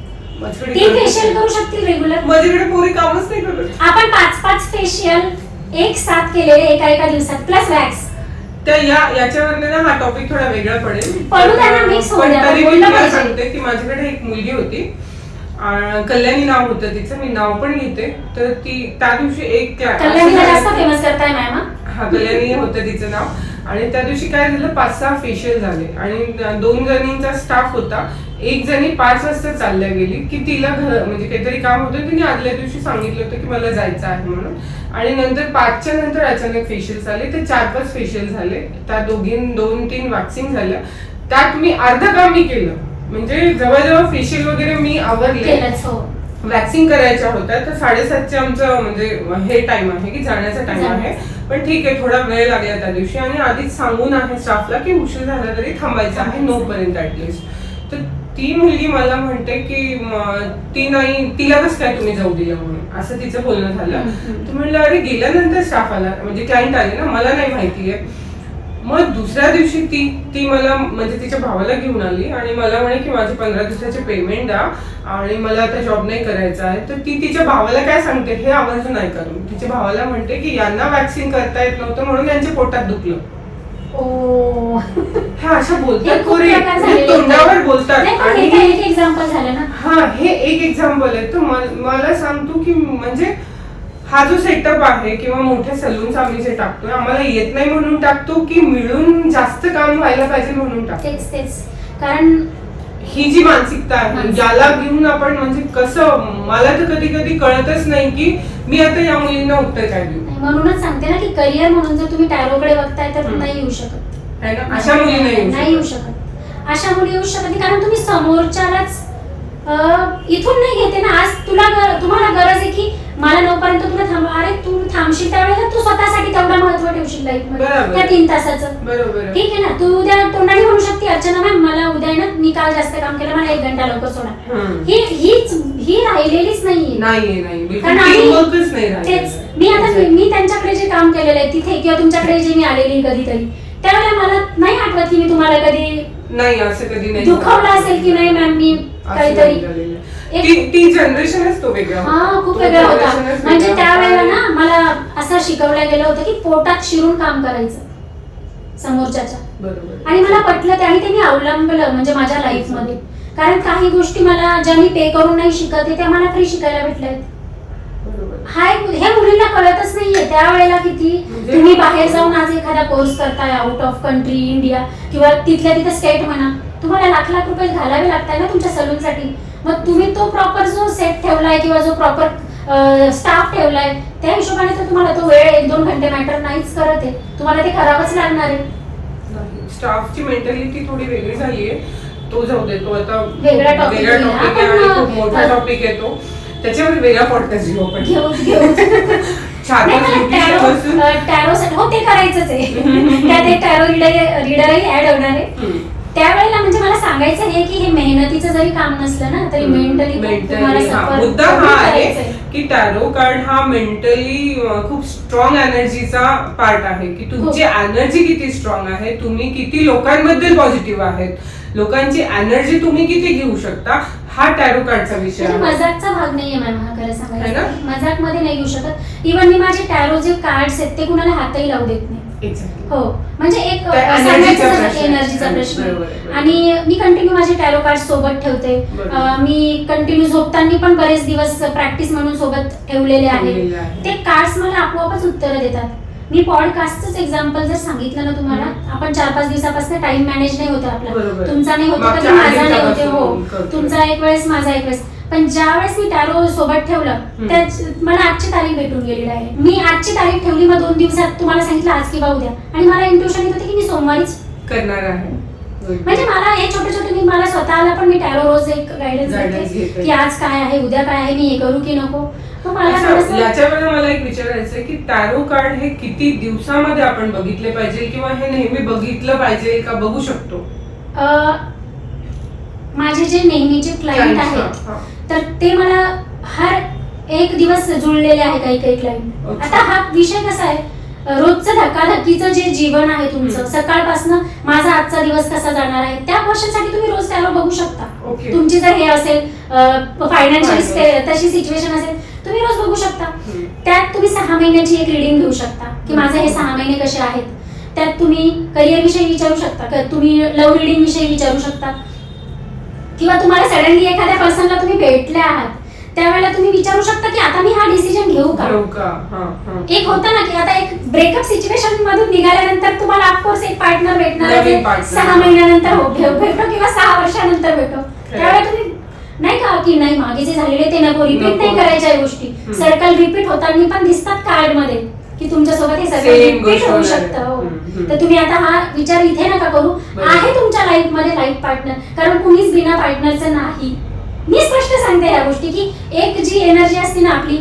3 फेशियल करू शकतील रेग्युलर. माझ्याकडे पोरी कामच नाही करत. आपण 5-5 फेशियल एक साथ केलेले एका दिवसात प्लस वॅक्स. त्या याच्यावरनं ना हा टॉपिक थोडा वेगळा पडेल, पण तरी मी तुला सांगते की माझ्याकडे एक मुलगी होती, कल्याणी नाव होतं तिचं, मी नाव पण घेते. तर ती त्या दिवशी एक कल्याणीला जास्त फेमस करताय मॅम. हा कल्याणी होतं तिचं नाव. आणि त्या दिवशी काय झालं 5-6 फेशियल झाले आणि 2 जणींचा स्टाफ होता. एक जणी 5 वाजता चालल्या गेली की तिला म्हणजे काहीतरी काम होतं, तिने आदल्या दिवशी सांगितलं होतं की मला जायचं आहे म्हणून. आणि नंतर 5च्या नंतर अचानक फेशियल झाले, ते 4-5 फेशियल झाले, त्या 2-3 वॅक्सिंग झाल्या. त्यात मी अर्ध काम मी केलं, म्हणजे जवळजवळ फेशियल वगैरे मी आवरले. वॅक्सिंग करायच्या होत्या, तर 7:30चे आमचं म्हणजे हे टाइम आहे की जाण्याचा टाइम आहे. पण ठीक आहे, थोडा वेळ लागला त्या दिवशी आणि आधीच सांगून आहे स्टाफला की उशीर झाला तरी थांबायचं आहे 9 पर्यंत ऍटलिस्ट. तर ती मुलगी मला म्हणते की ती नाही, तिला कसं काय तुम्ही जाऊ दिलं म्हणून, असं तिचं बोलणं झालं. तर म्हणलं अरे गेल्यानंतर स्टाफ आला, म्हणजे क्लायंट आले ना, मला नाही माहितीये. मग दुसऱ्या दिवशी ती मला म्हणजे तिच्या भावाला घेऊन आली आणि मला म्हणे की माझे 15 दिवसाचे पेमेंट द्या आणि मला आता जॉब नाही करायचा आहे. तर ती तिच्या भावाला काय सांगते हे आवर्जून नाही करून, तिच्या भावाला म्हणते की यांना वॅक्सिन करता येत नव्हतं म्हणून यांच्या पोटात दुखलं. हा अशा बोलतात, तोंडावर बोलतात. आणि एक्झाम्पल झालं ना, हा हे एक एक्झाम्पल आहे. तर मला सांगतो की म्हणजे हा जो सेटअप आहे किंवा मोठ्या सलून्स आम्ही जे टाकतोय, आम्हाला येत नाही म्हणून टाकतो की मिळून जास्त काम व्हायला पाहिजे म्हणून टाकतो. तेच कारण ही जी मानसिकता आहे ज्याला घेऊन आपण म्हणजे कसं, मला तर कधी कधी कळतच नाही की मी आता या मुलींना उत्तर काय देऊ. म्हणूनच सांगते ना की करिअर म्हणून जर तुम्ही टॅरोकडे बघताय तर नाही येऊ शकत, है ना. अशा मुली नाही येऊ शकत, अशा मुली येऊ शकत, कारण तुम्ही समोरच्यालाच इथून नाही घेते ना. आज तुम्हाला गरज आहे की मला 9 पर्यंत तुला थांब, अरे तू थांबशील त्यावेळेला तू स्वतःसाठी तेवढा महत्व ठेवशील लाईफ मध्ये त्या 3 तासाचं. बरोबर, ठीक आहे ना. तू उद्या तोंडाने म्हणू शकते अर्चना मॅम मला उद्या आहे ना, मी काल जास्त काम केलं, मला 1 घंटा लवकर सोडा. ही राहिलेलीच नाहीये. तेच मी त्यांच्याकडे जे काम केलेलं आहे तिथे किंवा तुमच्याकडे जे मी आलेली कधीतरी, त्यावेळेला मला नाही आठवत की मी तुम्हाला कधी नाही असं कधी नाही दुखावलं असेल की नाही मॅम मी काहीतरी. ती जनरेशनच तो वेगळा, हा खूप वेगळा होता. म्हणजे त्यावेळेला ना मला असं शिकवलं गेलं होतं की पोटात शिरून काम करायचं समोरच्याच्या. बरोबर. आणि मला पटलं ते आणि ते मी अवलंबलं म्हणजे माझ्या लाईफ मध्ये. कारण काही गोष्टी मला ज्या मी पे करून नाही शिकत त्या मला फ्री शिकायला भेटल्यात. हे मुलींना कळतच नाहीये त्यावेळेला किती तुम्ही बाहेर जाऊन आज एखादा कोर्स करताय आउट ऑफ कंट्री इंडिया किंवा तिथल्या तिथे स्टेट म्हणा, तुम्हाला लाख रुपये घालावे लागतात ना तुमच्या सलून साठी. मग तुम्ही तो प्रॉपर जो सेट ठेवलाय किंवा जो प्रॉपर स्टाफ ठेवलाय त्या हिशोबाने तर तुम्हाला तो वेळ 1-2 घंटे मॅटर नाहीच करत आहे, तुम्हाला ते करावंच लागणार आहे. स्टाफची मेंटॅलिटी थोडी वेगळी झालीये. तो जाऊ दे, तो आता वेगळा टॉपिक आहे आणि खूप मोठा टॉपिक आहे तो, त्याच्यावर वेगळा पॉडकास्ट घेऊ आपण. टॅरो सेट हो ते करायचंच आहे. त्यात एक टॅरो रीडरही ऍड होणार आहे. त्यावेळेला म्हणजे मला सांगायचं आहे की हे मेहनतीचं जरी काम नसलं ना तरी मेंटली मुद्दा हा आहे की टॅरो कार्ड हा मेंटली खूप स्ट्रॉंग एनर्जीचा पार्ट आहे की तुमची एनर्जी किती स्ट्रॉंग आहे, तुम्ही किती लोकांबद्दल पॉझिटिव्ह आहेत, लोकांची एनर्जी तुम्ही किती घेऊ शकता, हा टॅरो कार्डचा विषय आहे. मजाकचा भाग नाहीये मॅम हा, खरं सांगायचं मजाक मध्ये नाही घेऊ शकत. इव्हन मी माझे टॅरो जे कार्ड्स आहेत ते कुणाला हातही लावू देत नाही. हो म्हणजे एक एनर्जीचा प्रश्न. आणि मी कंटिन्यू माझे टॅरो कार्ड सोबत ठेवते. मी कंटिन्यू झोपताना पण बरेच दिवस प्रॅक्टिस म्हणून सोबत ठेवलेले आहेत. ते कार्ड्स मला आपोआपच उत्तरं देतात. मी पॉडकास्टच एक्झाम्पल जर सांगितलं ना तुम्हाला, आपण 4-5 दिवसापासून टाइम मॅनेज नाही होत आपला, तुमचा नाही होत कधी माझा नाही होते. हो तुमचा एक वेळेस माझा एक वेळेस. पण ज्या वेळेस मी टॅरो सोबत ठेवलं मला आजची तारीख भेटून गेलेली आहे. मी आजची तारीख ठेवली, मग 2 दिवसात तुम्हाला सांगितलं आज किंवा उद्या, आणि मला इंट्युशन येत होते की मी सोमवारीच करणार आहे. म्हणजे मला हे छोटे मी मला स्वतःला पण मी टॅरो रोज एक गायडन्स देते की आज काय आहे उद्या काय आहे, मी हे करू की नको. याच्यावर मला एक विचारायचं आहे की टॅरो कार्ड हे किती दिवसामध्ये आपण बघितले पाहिजे किंवा हे नेहमी बघितलं पाहिजे का, बघू शकतो? माझे जे नेहमीचे क्लायंट आहेत तर ते मला हर एक दिवस जुळलेले आहे काही क्लायंट. आता हा विषय कसा आहे, रोजचं धकाधकीचं जे जीवन आहे तुमचं, सकाळपासून माझा आजचा दिवस कसा जाणार आहे त्या क्वेश्चनसाठी तुम्ही रोज टॅरो बघू शकता. तुमची जर हे असेल फायनान्शियल तशी सिच्युएशन असेल तुम्ही रोज बघू शकता. त्यात तुम्ही 6 महिन्याची एक रिडिंग घेऊ शकता की माझे हे 6 महिने कसे आहेत. त्यात तुम्ही करिअर विषयी विचारू शकता, तुम्ही लव्ह रिडिंग विषयी विचारू शकता, किंवा तुम्हाला सडनली एखाद्या पर्सनला तुम्ही भेटले आहात त्यावेळेला तुम्ही विचारू शकता की आता मी हा डिसिजन घेऊ का. एक होतं ना की आता एक ब्रेकअप सिच्युएशन मधून निघाल्यानंतर तुम्हाला ऑफकोर्स एक पार्टनर भेटणार 6 महिन्यानंतर भेटो किंवा 6 वर्षानंतर भेटो. त्यावेळेला तुम्ही नाही का की नाही मागे जे झालेले ते नको रिपीट नाही करायच्या गोष्टी. सर्कल रिपीट होताना पण दिसतात कार्ड मध्ये की तुमच्यासोबत हे सगळं रिपीट होऊ शकतं. तर तुम्ही आता हा विचार इथे नका करू. आहे तुमच्या लाईफ मध्ये लाईफ पार्टनर, कारण कुणीच बिना पार्टनरचं नाही. मी स्पष्ट सांगते या गोष्टी की एक जी एनर्जी असते ना आपली,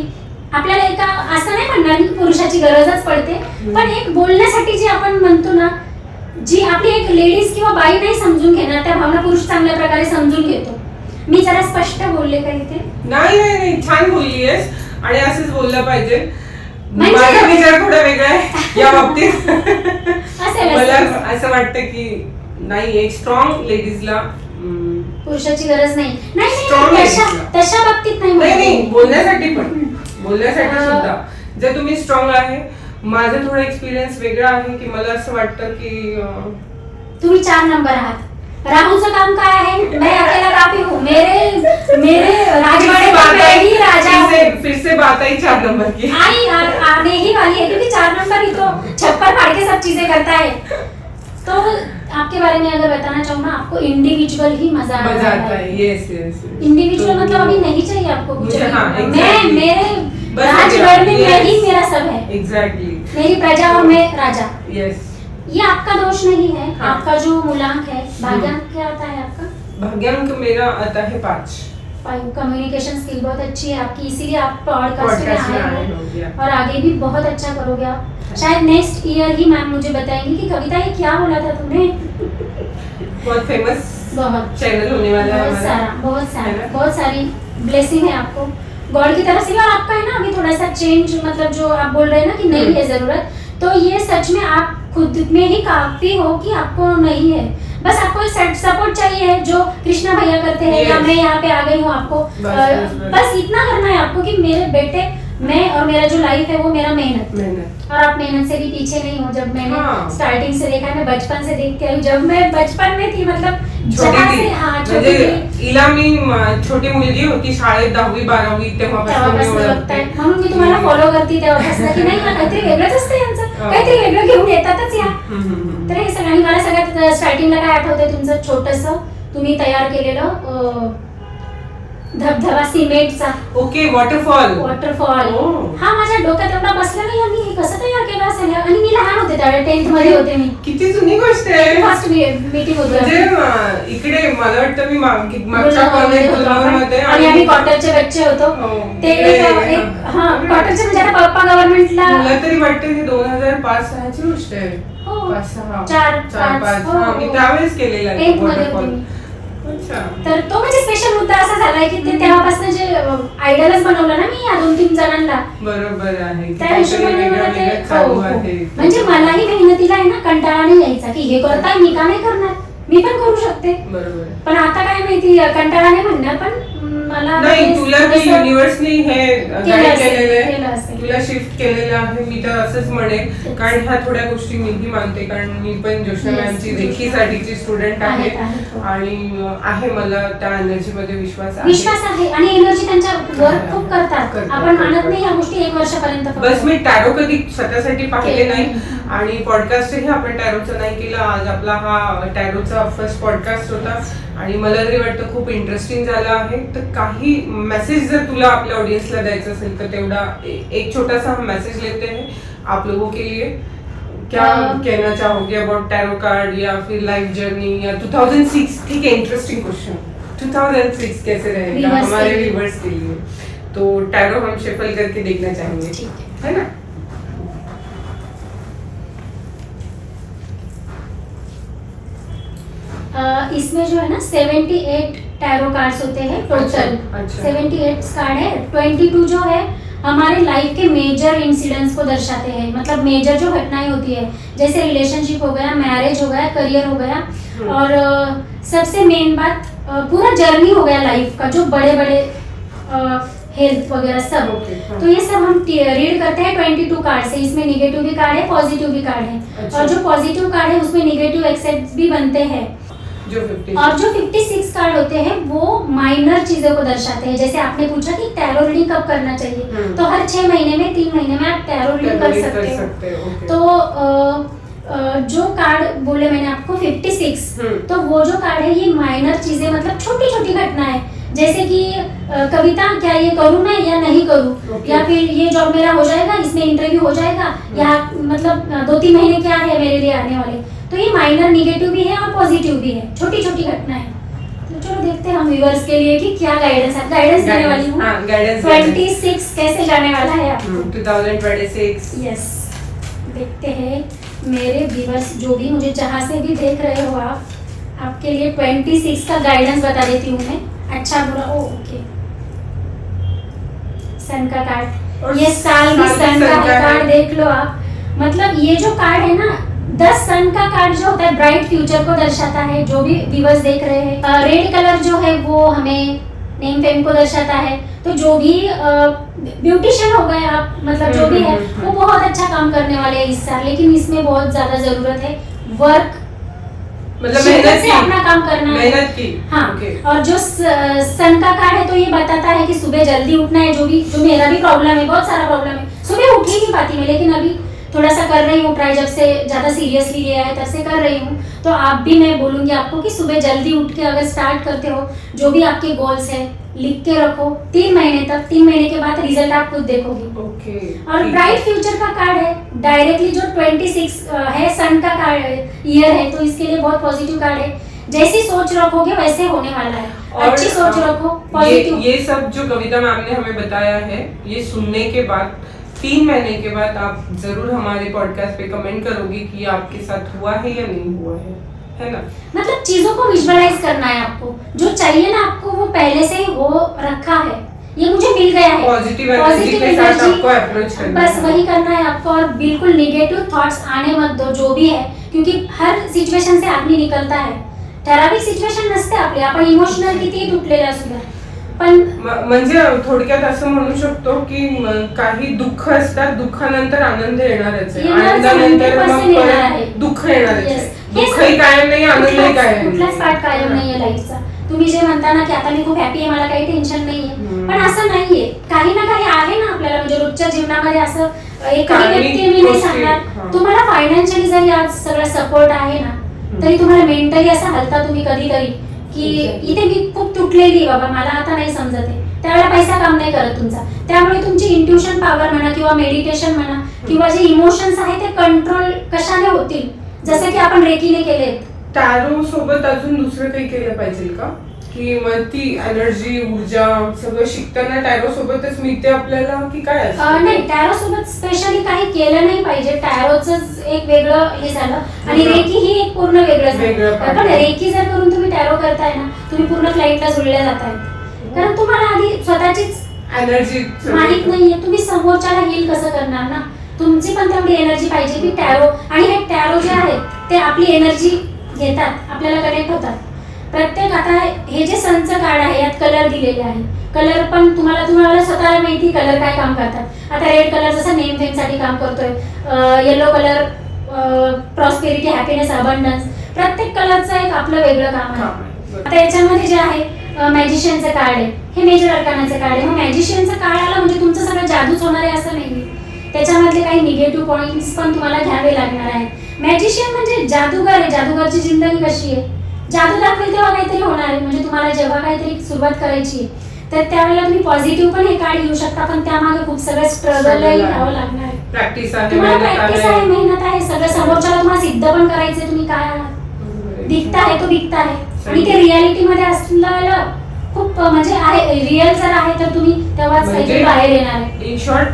आपल्याला एका असं नाही म्हणणार की पुरुषाची गरजच पडते, पण एक बोलण्यासाठी जी आपण म्हणतो ना, जी आपली एक लेडीज किंवा बाई नाही समजून घेणार त्या भावना पुरुष चांगल्या प्रकारे समजून घेतो. मी जरा स्पष्ट बोलले का इथे? नाही छान बोललीयस आणि असंच बोललं पाहिजे. म्हणजे- माझा विचार थोडा वेगळा आहे या बाबतीत. मला असेल. असं वाटतं की नाही, एक स्ट्रॉंग लेडीजला पुरुषाची गरज नाही. Strong नाही ladies ला. तशा बाबतीत नाही नाही म्हणत. बोलण्यासाठी सुद्धा जर तुम्ही स्ट्रॉंग आहे. माझा थोडा एक्सपिरियन्स वेगळा आहे की मला असं वाटतं की तुम्ही 4 नंबर आहात. राहूचं काम काय आहे? मैं अकेला काफी हूँ. मेरे राजवाड़े में मैं ही राजा हूँ. फिर से बात आई 4 नंबर की. आने ही वाली है क्योंकि 4 नंबर ही तो छप्पर फाड़ के सब चीजें करता है. तो आपके बारे में अगर बताना चाहूँ ना, आपको इंडिविजुअल ही मजा आता है. यस इंडिविजुअल मतलब अभी नहीं चाहिए आपको कुछ. मैं मेरे बस राजगढ़ में yes. मैं ही मेरा सब है. एग्जैक्टली. मेरी प्रजा और मैं राजा. यस. ये आपका दोष नहीं है. हाँ. आपका जो मूलांक है, भाग्यांक क्या आता है आपका? भाग्यांक मेरा आता है 5. कम्युनिकेशन स्किल बहुत अच्छी है आपकी, इसीलिए आप पॉडकास्ट में आए हो हो. और आगे भी बहुत अच्छा करोगे आप. शायद नेक्स्ट ईयर ही मैम मुझे बताएंगी कि कविता ये क्या बोला था तुमने. बहुत फेमस बहुत चैनल होने वाला है हमारा. बहुत सारी ब्लेसिंग है आपको गॉड की तरफ से. और आपका है ना अभी थोड़ा सा चेंज, मतलब जो आप बोल रहे हैं ना कि नहीं है जरूरत, तो ये सच में आप खुद में ही काफी हो कि आपको नहीं है. बस आपको सपोर्ट चाहिए है जो कृष्णा भैया करते हैं. Yes. या मैं यहाँ पे आ गई हूँ आपको. बस इतना करना है आपको कि मेरे बेटे, मैं और मेरा जो लाइफ है वो मेरा मेहनत. और आप मेहनत से भी पीछे नहीं हो. जब मैंने स्टार्टिंग से देखा है, मैं बचपन से देखती आई हूँ. जब मैं बचपन में थी, मतलब जहाँ से, हाँ छोटी थी, इला मी छोटी मुलगी होती शाळेत 10वी 12वी तेव्हापासून मी ओळखते. म्हणून मी तुम्हाला फॉलो करते तेव्हापासून की नाही हा काहीतरी वेगळंच असतं यांचं, काहीतरी वेगळं घेऊन येतातच या. तर हे सगळ्यांनी मला सगळ्यात स्टार्टिंगला काय आठवतंय तुमचं छोटंसं तुम्ही तयार केलेलं धबधबा सिमेंटचा. ओके. वॉटरफॉल. हा माझ्या डोक्यात एवढा बसला नाही. आणि हे कसं तयार केलं असेल. आणि मी लहान होते त्यावेळेला, 10th मध्ये होते मी. किती जुनी गोष्ट आहे. फर्स्ट मीटिंग होती म्हणजे इकडे मला वाटतं मी मागच्या कॉलेजमध्ये आणि आम्ही क्वार्टरचे बच्चे होतो. ते क्वार्टरचे म्हणजे आता पप्पा गव्हर्नमेंटला. मला तरी वाटतं हे 2005-06 ची गोष्ट आहे. 4-5 मी त्यावेळेस केलेला वॉटरफॉल. तर तो म्हणजे स्पेशल मुद्दा असा झालाय की ते तेव्हापासून जे आयडलच बनवलं ना मी या 2-3 जणांना. बरोबर आहे. त्या हिशोबाने मला ते म्हणजे मलाही मेहनतीला आहे ना कंटाळा नाही यायचा की हे करताय मी का नाही करणार, मी पण करू शकते. बरोबर. पण आता काय माहिती कंटाळा नाही म्हणणार, पण मला नाही तुला युनिव्हर्सनी हे गाईड केलेलं आहे, तुला शिफ्ट केलेलं आहे. मी तर असंच म्हणेन, कारण ह्या थोड्या गोष्टी मीही मानते, कारण मी पण जोशना मॅमची रेखीसाठीची स्टुडंट आहे आणि आहे मला त्या एनर्जीमध्ये विश्वास आहे. आणि एनर्जी त्यांच्या वर्क खूप करतात. आपण मानत नाही या गोष्टी 1 वर्षापर्यंत. बस मी टॅरो कधी स्वतःसाठी पाहिले नाही आणि पॉडकास्टही आपण टॅरोचा नाही केला. आज आपला हा टॅरोचा फर्स्ट पॉडकास्ट होता आणि मला तरी वाटतं खूप इंटरेस्टिंग झाला आहे. तर काही मेसेज जर तुला आपल्या ऑडियन्सला द्यायचा असेल तर तेवढा एक छोटा सा हम मैसेज लेते हैं आप लोगों के लिए. क्या कहना चाहोगे अबाउट टैरो कार्ड या फिर लाइफ जर्नी या 2006? ठीक है, इंटरेस्टिंग क्वेश्चन. 2006 कैसे रहेगा हमारे व्यूअर्स के लिए? तो टैरो हम शफल करके देखना चाहेंगे, है ना? इसमें जो है ना 78 टैरो कार्ड्स होते हैं टोटल. 78 कार्ड है. 22 जो है हमारे लाइफ के मेजर इंसिडेंट्स को दर्शाते हैं. मतलब मेजर जो घटनाएं होती है, जैसे रिलेशनशिप हो गया, मैरिज हो गया, करियर हो गया, और सबसे मेन बात पूरा जर्नी हो गया लाइफ का, जो बड़े बड़े हेल्थ वगैरह सब. तो ये सब हम रीड करते हैं 22 कार्ड से. इसमें निगेटिव भी कार्ड है, पॉजिटिव भी कार्ड है. और जो पॉजिटिव कार्ड है उसमें निगेटिव एक्सेप्ट भी बनते हैं. और जो 56 कार्ड होते हैं वो माइनर चीजों को दर्शाते हैं. जैसे आपने पूछा कि टैरो रीडिंग कब करना चाहिए, तो हर 6 महीने में 3 महीने में आप टैरो रीडिंग कर सकते हो. तो जो कार्ड बोले मैंने आपको 56, तो वो जो कार्ड है ये माइनर चीजें, मतलब छोटी छोटी घटनाएं, जैसे कि कविता क्या ये करूँ मैं या नहीं करूँ, या फिर ये जॉब मेरा हो जाएगा, इसमें इंटरव्यू हो जाएगा, या मतलब 2-3 महीने क्या है मेरे लिए आने वाले. तो ये माइनर निगेटिव भी है और पॉजिटिव भी है, छोटी छोटी घटनाएं. तो चलो देखते हैं हम व्यूअर्स के लिए कि क्या गाइडेंस देने वाली हूँ। 26 कैसे जाने वाला है आपको 2026। यस, देखते हैं मेरे व्यूअर्स जो भी मुझे जहाँ से भी देख रहे हो आप, आपके लिए 26 का गाइडेंस बता देती हूँ मैं, अच्छा बुरा। ओके, सन का कार्ड, ये साल भी सन का कार्ड देख लो आप। मतलब ये जो कार्ड है ना, 10 सन का कार्ड जो होता है ब्राइट फ्यूचर को दर्शाता है। जो भी व्यूअर्स देख रहे हैं, रेड कलर जो है वो हमें नेम फेम को दर्शाता है। तो जो भी ब्यूटिशियन हो गए आप, मतलब जो भी है वो बहुत अच्छा काम करने वाले हैं इस साल, लेकिन इसमें बहुत ज्यादा जरूरत है वर्क, मतलब मेहनत से अपना काम करना है, मेहनत की। हाँ। और जो सन का कार्ड है तो ये बताता है कि सुबह जल्दी उठना है। जो मेरा भी प्रॉब्लम है, बहुत सारा प्रॉब्लम है, सुबह उठ ही नहीं पाती मैं, लेकिन अभी थोड़ा सा कर रही हूँ ट्राई, जब से ज्यादा सीरियसली लिया है तब से कर रही हूँ। तो आप भी, मैं बोलूंगी आपको कि सुबह जल्दी उठ के अगर स्टार्ट करते हो, जो भी आपके गोल्स है लिख के रखो 3 महीने तक, 3 महीने के बाद रिजल्ट आप खुद देखोगे। ओके। और ब्राइट फ्यूचर का कार्ड है, डायरेक्टली जो 26 है सन का कार्ड ईयर है, तो इसके लिए बहुत पॉजिटिव कार्ड है। जैसी सोच रखोगे वैसे होने वाला है, अच्छी सोच रखो, पॉजिटिव। ये सब जो कविता मैम ने हमें बताया है, ये सुनने के बाद 3 महीने के बाद आप जरूर हमारे पॉडकास्ट पे कमेंट करोगे कि आपके साथ हुआ है या नहीं हुआ है ना? मतलब चीजों को विजुअलाइज करना है आपको, जो चाहिए ना आपको वो पहले से ही हो रखा है, ये मुझे मिल गया है। पॉजिटिव एनर्जी के साथ आपको अप्रोच करना है, बस वही करना है आपको। और बिल्कुल नेगेटिव थॉट्स आने मत दो, जो भी है, क्योंकि हर सिच्युएशन से आदमी निकलता है। ठराविक सिच्युएशन नसते आपली, आपण इमोशनल किती तुटलेले असू द्या, पण म्हणजे थोडक्यात असं म्हणू शकतो की काही दुःख असतात, दुःखानंतर आनंद येणारच आहे, आनंदानंतर मग परत दुःख येणारच आहे। दुःखही कायम नाही, आनंदही कायम नाही, कुठलाच पार्ट कायम नाहीये लाईफचा। तुम्ही जे म्हणता ना की आता मी खूप हॅपी आहे, मला काही टेन्शन नाहीये, पण असं नाहीये, काही ना काही आहे ना आपल्याला, म्हणजे रोजच्या जीवनामध्ये असं एकही व्यक्ती मी नाही सांगणार तुम्हाला फायनान्शियली जरी आज सगळं सपोर्ट आहे ना, तरी तुम्हाला मेंटली असं हलता तुम्ही कधीतरी की इथे मी खूप तुटलेली बाबा, मला आता नाही समजत आहे, त्यावेळेला पैसा काम नाही करत तुमचा। त्यामुळे तुमची इंट्युशन पॉवर म्हणा किंवा मेडिटेशन म्हणा किंवा जे इमोशन्स आहे ते कंट्रोल कशाने होतील, जसं की आपण रेकीने केले। टॅरो सोबत अजून दुसरं काही केलं पाहिजे का, की मग ती एनर्जी, ऊर्जा सगळं शिकताना टॅरो सोबतच मिळते आपल्याला की काय असतं? नाही, टॅरो सोबत स्पेशली काही केलं नाही पाहिजे, टॅरोच एक वेगळं हे झालं आणि रेकी ही एक पूर्ण वेगळं। पण रेकी जर करून तुम्ही टॅरो करताय ना, तुम्ही पूर्ण क्लायंटला जुळल्या जाताय, कारण तुम्हाला आधी स्वतःचीच एनर्जी माहित नाहीये, तुम्ही समोरच्याला हील कसं करणार ना, तुमची पण तेवढी एनर्जी पाहिजे की टॅरो, आणि हे टॅरो जे आहेत ते आपली एनर्जी घेतात, आपल्याला कनेक्ट होतात प्रत्येक। आता हे जे सनचं कार्ड आहे यात कलर दिलेले आहे, कलर पण तुम्हाला स्वतःला माहिती कलर काय काम करतात। आता रेड कलर जसं नेम फेम साठी काम करतोय, yellow colour prosperity, happiness, abundance, प्रत्येक कलरचं एक आपलं वेगळं काम आहे। आता याच्यामध्ये जे आहे मॅजिशियनचं कार्ड आहे, हे मेजर अरकानाचं कार्ड आहे। मग मॅजिशियनचं कार्ड आलं म्हणजे तुमचं सगळं जादूच होणार आहे असं नाही, त्याच्यामधले काही निगेटिव्ह पॉइंट्स पण तुम्हाला घ्यावे लागणार आहेत। मॅजिशियन म्हणजे जादूगर आहे, जादूगरची जिंदगी कशी आहे, जादू दाखवेल तेव्हा काहीतरी होणार आहे। म्हणजे तुम्हाला जेव्हा काहीतरी सुरुवात करायची आहे तर त्यावेळेला तुम्ही पॉझिटिव्ह पण हे कार्ड घेऊ शकता, पण त्यामागे खूप सगळं स्ट्रगलही घ्यावं लागणार आहे, प्रॅक्टिस आहे, मेहनत आहे, सगळं समोरच्याला तुम्हाला सिद्ध पण करायचंय तुम्ही काय आहात, दिखता है तो बिकता है, आणि ते रियालिटी मध्ये असलेलं खूप म्हणजे आहे, रिअल जर आहे तर तुम्ही तेव्हाच काहीतरी बाहेर येणार आहे। इन शॉर्ट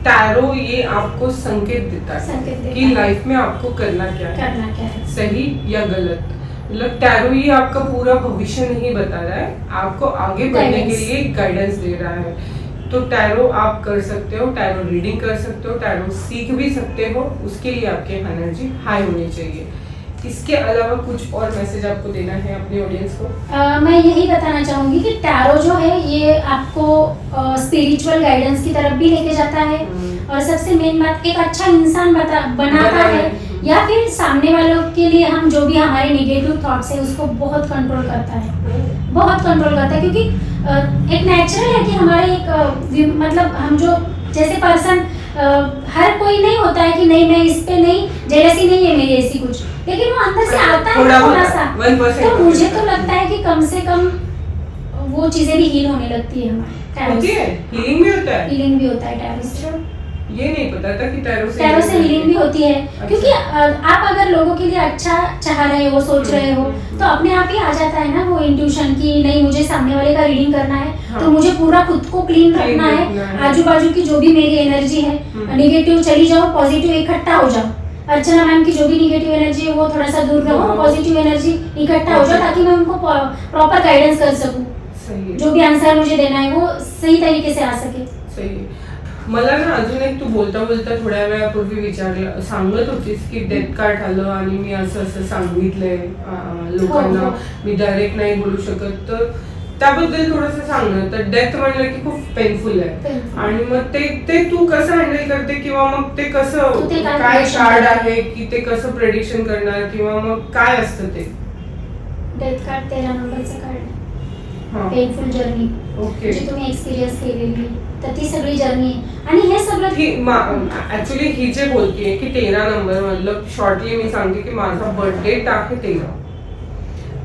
टैरो ये आपको संकेत देता है कि लाइफ में आपको करना क्या है, सही या गलत। मतलब टैरो ये आपका पूरा भविष्य नहीं बता रहा है, आपको आगे बढ़ने के लिए गाइडेंस दे रहा है। तो टैरो आप कर सकते हो, टैरो रीडिंग कर सकते हो, टैरो सीख भी सकते हो, उसके लिए आपके एनर्जी हाई होनी चाहिए। इसके अलावा कुछ और मैसेज आपको देना है अपने ऑडियंस को? मैं यही बताना चाहूंगी कि टैरो जो है ये आपको स्पिरिचुअल गाइडेंस की तरफ भी लेके जाता है, और सबसे मेन बात एक अच्छा इंसान बनाता है, या फिर सामने वालों के लिए हम जो भी हमारे निगेटिव थॉट्स है उसको बहुत कंट्रोल करता है, बहुत कंट्रोल करता है। क्योंकि एक नेचुरल है कि हमारे एक मतलब हम जो जैसे पर्सन, हर कोई नहीं होता है कि नहीं मैं इस पे नहीं, जेलसी नहीं है मेरी ऐसी कुछ, लेकिन वो अंदर से आता है थोड़ा सा। तो मुझे तो लगता है कि कम से कम वो चीजें भी हील होने लगती है हमारे, होती है, हीलिंग भी होता है, हीलिंग भी होता है टैरो से। ये नहीं पता था कि टैरो से हीलिंग भी होती है। क्योंकि आप अगर लोगों के लिए अच्छा चाह रहे हो, सोच रहे हो, तो अपने आप ही आ जाता है ना वो इंट्यूशन की नहीं मुझे सामने वाले का रीडिंग करना है। हाँ। तो मुझे पूरा खुद को क्लीन रखना है, आजू बाजू की जो भी मेरी एनर्जी है, निगेटिव चली जाओ, पॉजिटिव इकट्ठा हो जाओ। अर्चना मैम की जो भी निगेटिव एनर्जी है वो थोड़ा सा दूर रहो, पॉजिटिव एनर्जी इकट्ठा हो जाओ, ताकि मैं उनको प्रॉपर गाइडेंस कर सकूं। जो भी आंसर मुझे देना है वो सही तरीके से आ सके। सही। मला ना अजून एक तू बोलता बोलता थोड्या वेळापूर्वी सांगत होतीस की डेथ कार्ड आलं आणि मी असं असं सांगितलंय लोकांना, मी डायरेक्ट नाही बोलू शकत, तर त्याबद्दल थोडंसं सांग ना. तर डेथ म्हणलं की खूप पेनफुल आहे आणि मग ते तू कसं हँडल करते, किंवा मग ते कसं काय कार्ड आहे की ते कसं प्रेडिक्शन करणार, किंवा मग काय असतं ते? डेथ कार्ड 13 नंबरचं कार्ड आहे, पेनफुल जर्नी. ओके. जी तुम्ही एक्सपिरियन्स केलेली तर ती सगळी जर्नी. आणि हे सगळं ऍक्च्युअली ही जे बोलतीये की 13 नंबर मधलं, शॉर्टली मी सांगते की माझा बर्थडे आहे 13,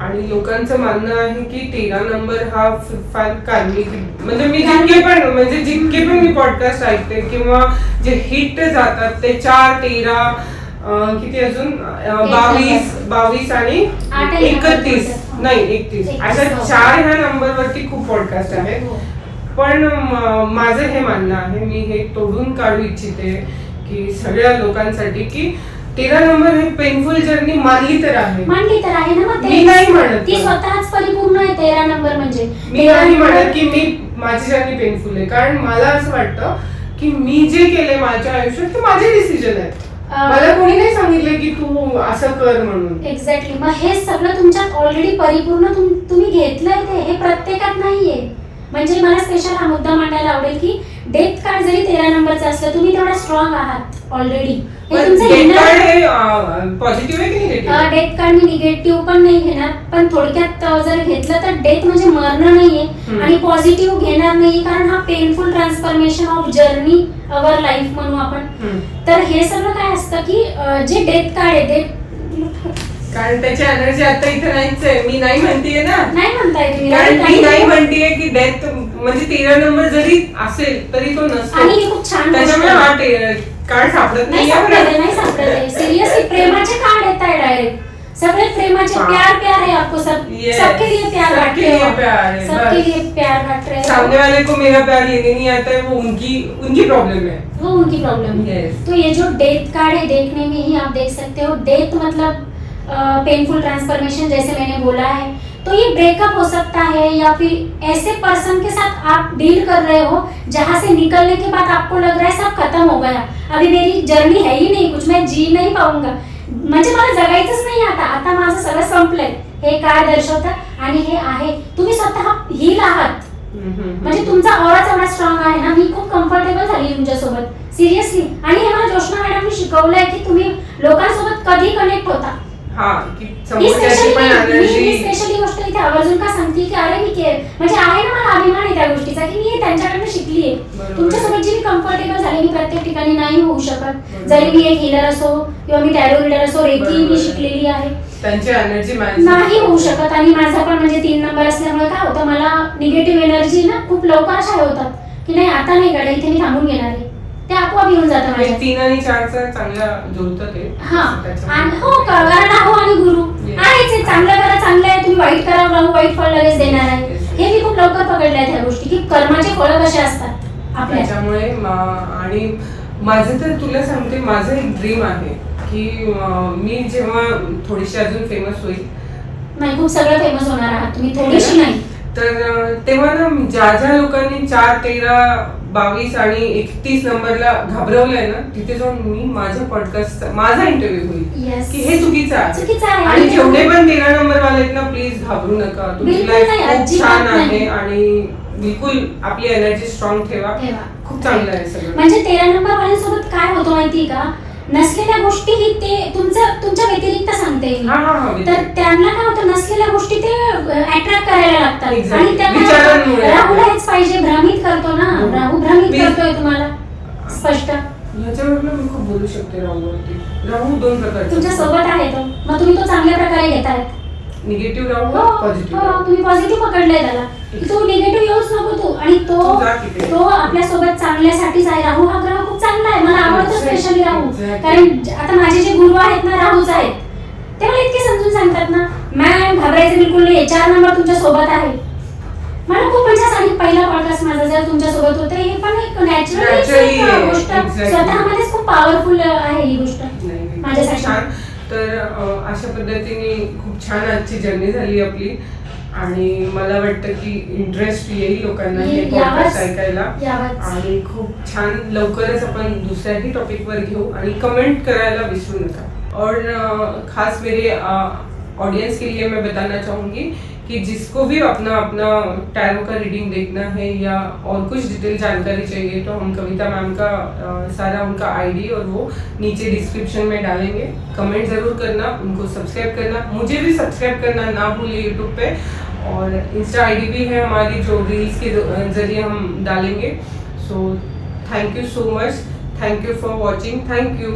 आणि लोकांचं म्हणणं आहे की 13 नंबर हा फार कार्मिक, म्हणजे मी जितके पण मी पॉडकास्ट ऐकते किंवा जे हिट जातात ते 4, 13 किती अजून 22 आणि 31 नाही 31 अशा 4 ह्या नंबरवरती खूप पॉडकास्ट आहेत. पण माझं हे म्हणणं आहे, मी हे तोडून काढू इच्छिते की सगळ्या लोकांसाठी की 13 नंबर हे पेनफुल जर्नी मानली तर आहे ना. मग मी नाही म्हणत ती स्वतःच परिपूर्ण आहे 13 नंबर म्हणजे. मी नाही म्हणत की माझी जर्नी पेनफुल आहे, कारण मला असं वाटतं की मी जे केलंय माझ्या आयुष्यात ते माझे डिसिजन आहेत. मला कोणी नाही सांगितलं की तू असं कर म्हणून. एक्झॅक्टली. मग हे सगळं तुमच्यात ऑलरेडी परिपूर्ण तुम्ही घेतलंय, हे प्रत्येकात नाहीये. म्हणजे मला स्पेशल हा मुद्दा मांडायला आवडेल की डेथ कार्ड जरी 13 नंबरचं असलं, तुम्ही तेवढा स्ट्रॉंग आहात ऑलरेडी. डेथ कार्ड मी निगेटिव्ह पण नाही घेणार, पण थोडक्यात जर घेतलं तर डेथ म्हणजे मरणं नाहीये, आणि पॉझिटिव्ह घेणार नाही, कारण हा painful transformation of journey our life म्हणू आपण. तर हे सगळं काय असतं की जे डेथ कार्ड आहे, कारण त्याची एनर्जी आता इथे नाहीच आहे. मी नाही म्हणतेय ना, नाही म्हणताय तुम्ही, कारण मी नाही म्हणतेय की डेथ म्हणजे 13 नंबर जरी असेल तरी तो नसतो. आणि हे खूप छान, त्याच्यामुळे हा कार्ड सापडत नाही सापडत. सिरियसली प्रेमाचे कार्ड येत आहे डायरेक्ट, सगळे प्रेमाचे. प्यार प्यार है आपको, सबके लिए प्यार बांट रहे हो, सबके लिए प्यार बांट रहे हो. सामने वाले को मेरा प्यार लेने नहीं आता है, वो उनकी प्रॉब्लम है, वो उनकी प्रॉब्लम है. तो ये जो डेथ कार्ड है, देखने में ही आप देख सकते हो, डेथ मतलब पेनफुल ट्रांसफॉर्मेशन जैसे मैंने बोला है. तो ये ब्रेकअप हो सकता है, या फिर ऐसे पर्सन के साथ आप डील कर रहे हो जहां से निकलने के बाद आपको लग रहा है सब खत्म हो गया, अभी मेरी जर्नी है ही नाही, कुछ मैं जी नहीं पाऊंगा, म्हणजे मला जगायचंच नाही, आता माझं सगळं संपलंय. हे काय दर्शवतं, आणि हे आहे तुम्ही स्वतः हील आहात. म्हणजे तुमचा ऑराच एवढा स्ट्रॉंग आहे ना, मी खूप कम्फर्टेबल झाली तुमच्यासोबत सिरियसली. आणि हे मला जोशना मॅडमनी शिकवलंय की तुम्ही लोकांसोबत कधी कनेक्ट होता. स्पेशली गोष्ट इथे आवर्जून का सांगते की अरे मी म्हणजे आहे ना, मला अभिमान आहे त्या गोष्टीचा की मी त्यांच्याकडनं शिकलीये. तुमच्यासोबत जी मी कम्फर्टेबल झाली, मी प्रत्येक ठिकाणी नाही होऊ शकत. जरी मी एक हिलर असो किंवा मी टॅरो रीडर असो, रेकी मी शिकलेली आहे, त्यांची एनर्जी नाही होऊ शकत. आणि माझा पण म्हणजे 3 नंबर असल्यामुळे काय होतं, मला निगेटिव्ह एनर्जी ना खूप लवकर अशा होतात की नाही आता नाही गाड्या, इथे मी थांबून घेणार आहे, ते आपोआप येऊन जातं माझ्या. 3 आणि 4चा चांगला जुळतं ते. हा, आणि हो कारण राहू आणि गुरु आहे, चांगलं करा चांगलं आहे, तुम्ही वाईट करा राहू वाईट फळ लगेच देणार आहे. हे मी खूप लवकर पकडले आहेत ह्या गोष्टी की कर्माचे फळ कसे असतात आपल्या. त्याच्यामुळे आणि माझं तर तुला सांगते, माझं एक ड्रीम आहे की मी जेव्हा थोडीशी अजून फेमस होईल, नाही खूप सगळं फेमस होणार आहात तुम्ही, थोडीशी नाही, तर तेव्हा ना ज्या लोकांनी 4, 13, 22 आणि 31 नंबरला घाबरवलंय ना, तिथे जाऊन मी माझ्या पॉडकास्ट माझा इंटरव्ह्यू होईल की हे चुकीचं आहे. आणि जेवढे पण 13 नंबर वाले आहेत ना, प्लीज घाबरू नका, तुमची लाईफ खूप छान आहे आणि बिलकुल आपली एनर्जी स्ट्रॉंग ठेवा, खूप चांगलं आहे सगळं. म्हणजे 13 नंबर वाल्यांसोबत काय होतं माहिती का, नसलेल्या गोष्टी ही ते तुमच्या व्यतिरिक्त सांगते मी. तर त्यांना काय होतं, नसलेल्या गोष्टी ते अट्रॅक्ट करायला लागतात, आणि त्यांना राहूला हेच पाहिजे, भ्रमित करतो ना, राहू भ्रमित करतोय तुम्हाला स्पष्ट. याच्यावरनं मी खूप बोलू शकते राहूवरती. राहू 2 प्रकारचे तुमच्या सोबत आहे तो, मग तुम्ही तो चांगल्या प्रकारे घेतायत. निगेटिव्ह राहू हो, पॉझिटिव्ह हो, तुम्ही पॉझिटिव्ह पकडलंय त्याला की तू निगेटिव्ह येऊच नको तू, आणि तू जा तिकडे. तो आपल्या सोबत चांगल्यासाठीच आहे. राहू हा ग्रह खूप चांगला आहे, मला आवडतो स्पेशली राहू. Exactly. कारण आता माझे जे गुरु आहेत ना राहूच आहेत, ते मला इतके समजून सांगतात ना, मॅम घाबरायचं बिलकुल नाही, 4 नंबर तुमच्या सोबत आहे. मला खूप मजा आली. पहिला पॉडकास्ट माझा जर तुमच्या सोबत होते, हे पण एक नॅचरली गोष्ट स्वतःमध्येच खूप पॉवरफुल आहे ही गोष्ट माझ्यासाठी. छान. तर अशा पद्धतीने खूप छान आजची जर्नी झाली आपली, आणि मला वाटतं की इंटरेस्ट येईल लोकांना हे पॉडकास्ट ऐकायला, आणि खूप छान. लवकरच आपण दुसऱ्याही टॉपिकवर घेऊ, आणि कमेंट करायला विसरू नका. और खास मेरे ऑडियंस के लिए मैं बताना चाहूँगी कि जिसको भी अपना अपना टैरो का रीडिंग देखना है या और कुछ डिटेल जानकारी चाहिए, तो हम कविता मैम का सारा उनका आईडी और वो नीचे डिस्क्रिप्शन में डालेंगे. कमेंट ज़रूर करना, उनको सब्सक्राइब करना, मुझे भी सब्सक्राइब करना ना भूलिए यूट्यूब पे. और इंस्टा आईडी भी है हमारी, जो रील्स के ज़रिए हम डालेंगे. So thank you so much, thank you for watching, thank you.